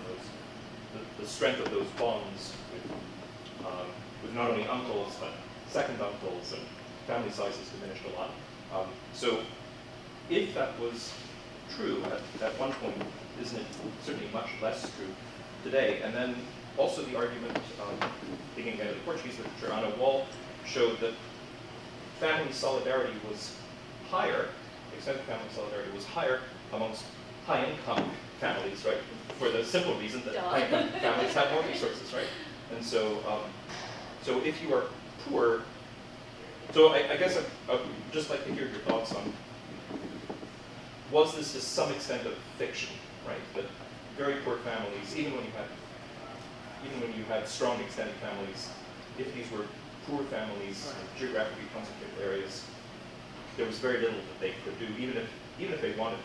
the strength of those bonds with not only uncles, but second uncles, and family size has diminished a lot. So if that was true at one point, isn't it certainly much less true today? And then also the argument, digging into the Portuguese literature, Ana Wall showed that family solidarity was higher, extended family solidarity was higher amongst high-income families, right? For the simple reason that high-income families have more resources, right? And so, so if you are poor, so I guess I'd just like to hear your thoughts on, was this to some extent of fiction, right? That very poor families, even when you had strong extended families, if these were poor families, geographically concentrated areas, there was very little that they could do, even if they wanted to.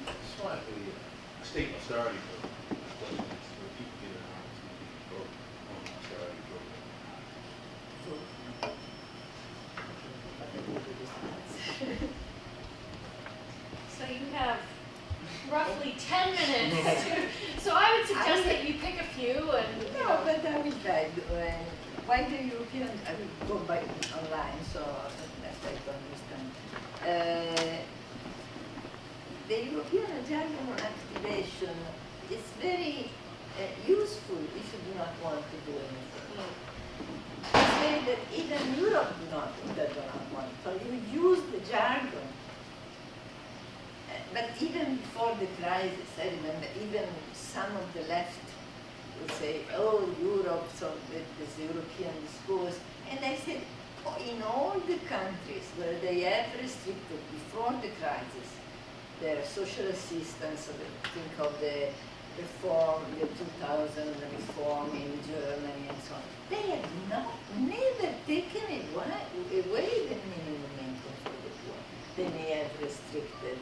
It's like a state austerity program. Where people get an opportunity to go on an austerity program. So you have roughly 10 minutes. So I would suggest that you pick a few and. No, but I will try. Why the European, I will go back online so that's I to understand. The European jargon activation is very useful if you do not want to do anything. It's very that even Europe does not want. So you use the jargon. But even before the crisis, I remember even some of the left would say, oh, Europe, so this European discourse. And I said, oh, in all the countries where they have restricted before the crisis their social assistance, so think of the reform, the 2000 reform in Germany and so on, they have never taken away the minimum income for the poor. They may have restricted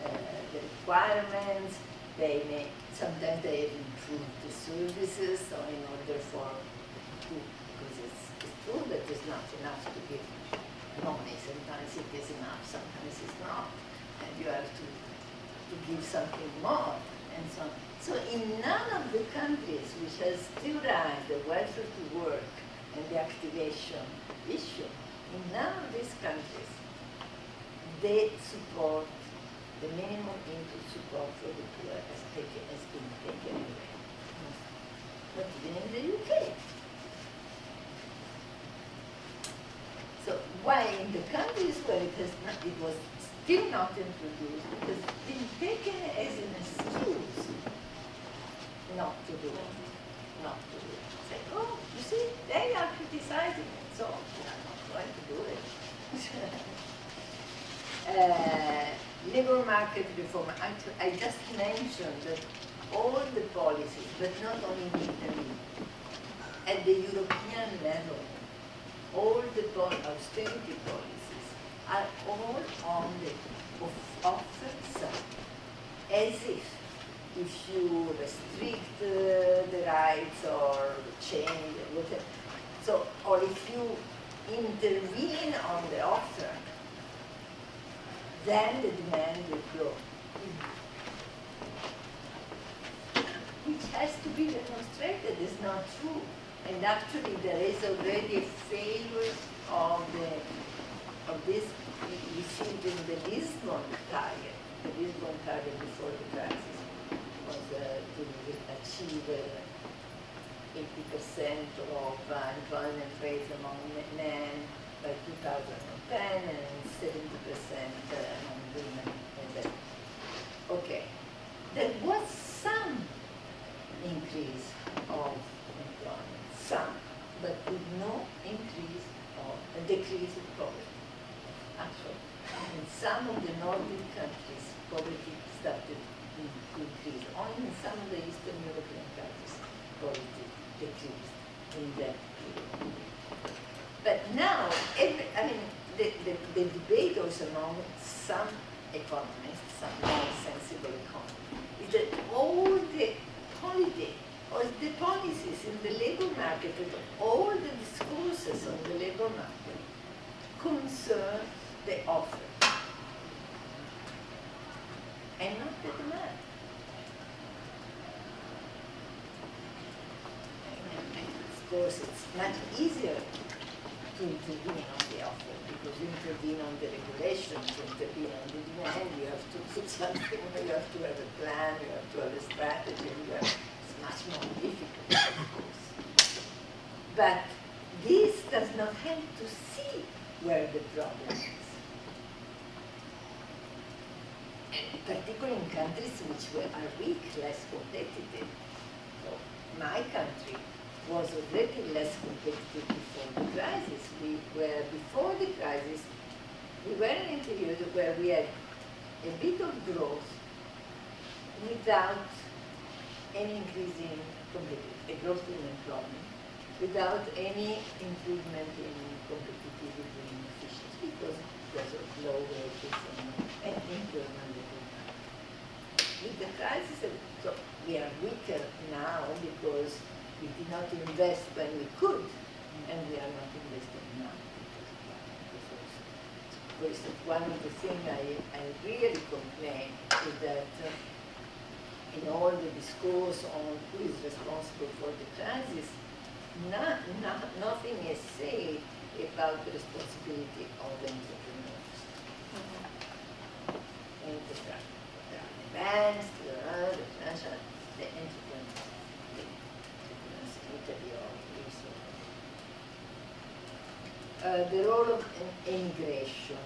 the requirements, sometimes they have improved the services, so in order because it's true that it's not enough to give money, sometimes it is enough, sometimes it's not, and you have to give something more, and so on. So in none of the countries which has theorized the welfare to work and the activation issue, in none of these countries, they support the minimum income support for the poor has been taken away. But even in the UK. it was still not introduced because it's been taken as an excuse not to do it, not to do it. Say, oh, you see, they are criticizing it, so we are not going to do it. Labor market reform. I just mentioned that all the policies, but not only in Italy, at the European level, all the austerity policies are all on the offer side, as if you restrict the rights or change whatever, so or if you intervene on the offer, then the demand will grow. Which has to be demonstrated is not true. And actually there is already a failure of this we see it in the Lisbon target. The Lisbon target before the crisis was to achieve 80% of employment rate among men by 2010 and 70% among women. Okay, there was some increase of employment, some, but with no increase of a decrease in poverty. Actually, in some of the Nordic countries, poverty started to increase. Only in some of the Eastern European countries, poverty decreased in that period. But now, the debate also among some economists, some more sensible economists, is that all the holiday or the policies in the labor market and all the discourses on the labor market concern the offer and not the demand. Of course, it's much easier to intervene on the offer because you intervene on the regulation, to intervene on the demand, you have to do something, you have to have a plan, you have to have a strategy, it's much more difficult, of course. But this does not help to see where the problem is. And particularly in countries which are weak, less competitive. So my country was already less competitive before the crisis. Before the crisis, we were in a period where we had a bit of growth without any increase in competitiveness, a growth in employment, without any improvement in competitivity and efficiency because of low wages and internal development. With the crisis, so we are weaker now because we did not invest when we could, and we are not investing now. For instance, one of the things I really complain is that in all the discourse on who is responsible for the crisis, nothing is said about the responsibility of the entrepreneurs. And there are the banks, there are the financial, the entrepreneurs. Italy or Greece. The role of immigration.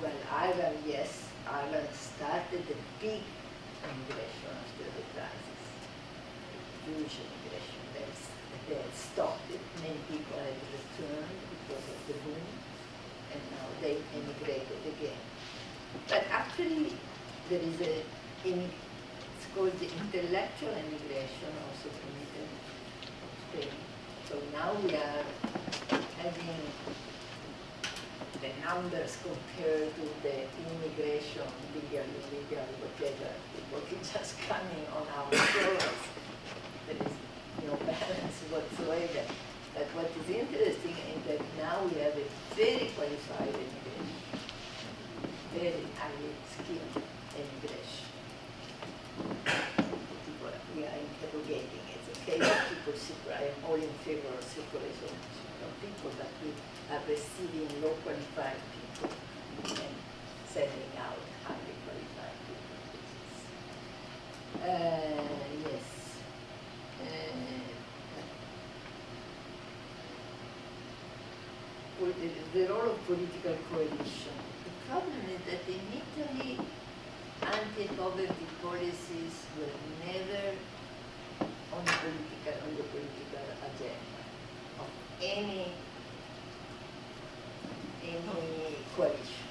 Well, Ireland, yes, Ireland started a big immigration after the crisis. Huge immigration. They had stopped it. Many people had returned because of the boom, and now they immigrated again. But actually, there is it's called the intellectual immigration also from Italy. So now we are having the numbers compared to the immigration, legal, illegal, whatever, people just coming on our shores. There is no balance whatsoever. But what is interesting is that now we have a very qualified immigration, very highly skilled immigration. We are interrogating it. Okay, people I am all in favor of circulation of people, but we are receiving low qualified people and sending out highly qualified people. Yes. the role of political coalition. The problem is that in Italy, anti-poverty policies were never on the political agenda of any coalition.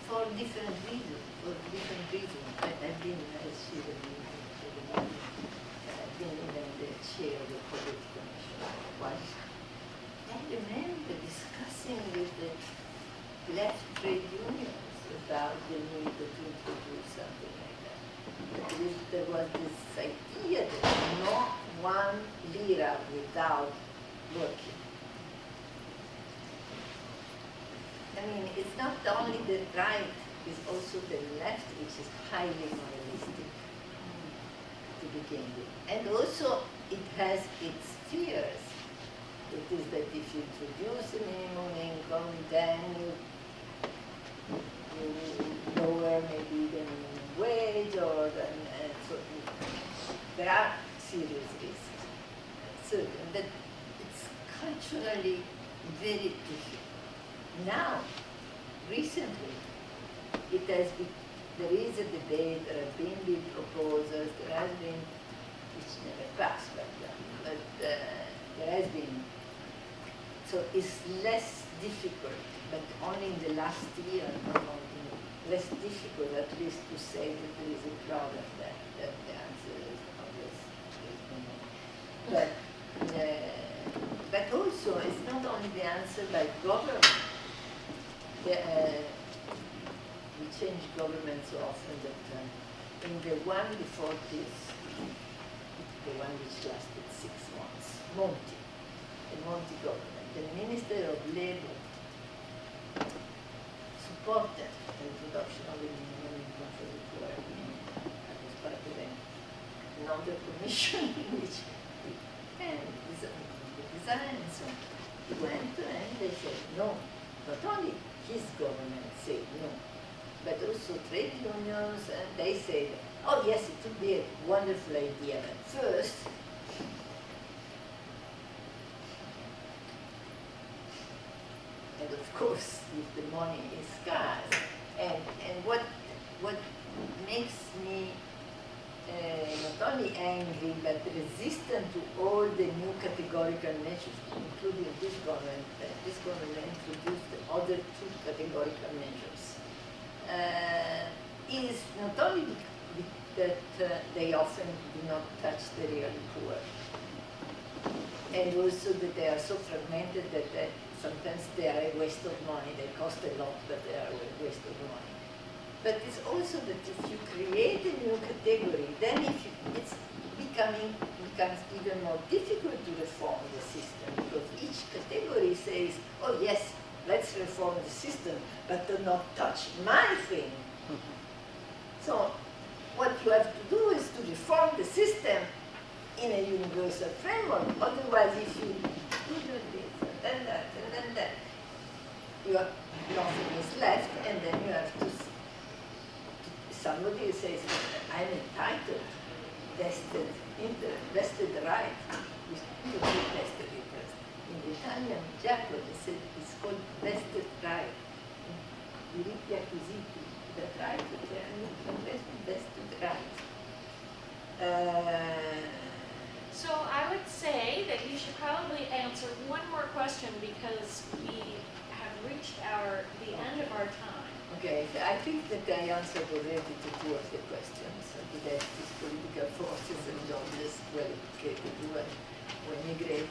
For different reasons. I've been, as you know, I've been even the chair of the Poverty Commission once. I remember discussing with the left trade unions about the need to introduce something like that. There was this idea that not 1 lira without working. I mean, it's not only the right, it's also the left, which is highly moralistic to begin with. And also, it has its fears. It is that if you introduce a minimum income, then you lower maybe the minimum wage, or so there are serious risks. So that it's culturally very difficult. Now, recently, there is a debate, there have been big proposals, there has been, which never passed, but there has been. So it's less difficult, but only in the last year, less difficult at least to say that there is a problem there, that the answer is obvious. But also, it's not only the answer by government. We change government so often that in the one before this, the one which lasted 6 months, the Monti government, the Minister of Labour supported the introduction of the minimum income for the poor. I was part of another commission in which we and the design, so he went and they said no. Not only his government said no, but also trade unions, and they said, oh yes, it would be a wonderful idea, but first, and of course, if the money is scarce, and what makes me not only angry, but resistant to all the new categorical measures, including this government. This government introduced the other 2 categorical measures. Is not only that they often do not touch the really poor, and also that they are so fragmented that sometimes they are a waste of money. They cost a lot, but they are a waste of money. But it's also that if you create a new category, then it's becomes even more difficult to reform the system, because each category says, oh yes, let's reform the system, but do not touch my thing. So what you have to do is to reform the system in a universal framework. Otherwise, if you do this and then that and then that, nothing is left, and then you have to somebody says, I'm entitled, vested right, vested interest. In the Italian jargon, it's called vested right. Diritti acquisiti, the right, vested right. So I would say that you should probably answer one more question, because we have reached the end of our time. Okay, I think that I answered already to 2 of the questions. The leftist political forces and jobs, well, to emigrate.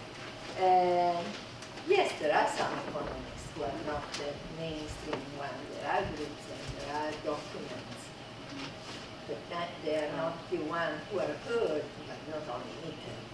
Yes, there are some economists who are not the mainstream ones. There are groups and there are documents, but they are not the ones who are heard, but not only in Italy.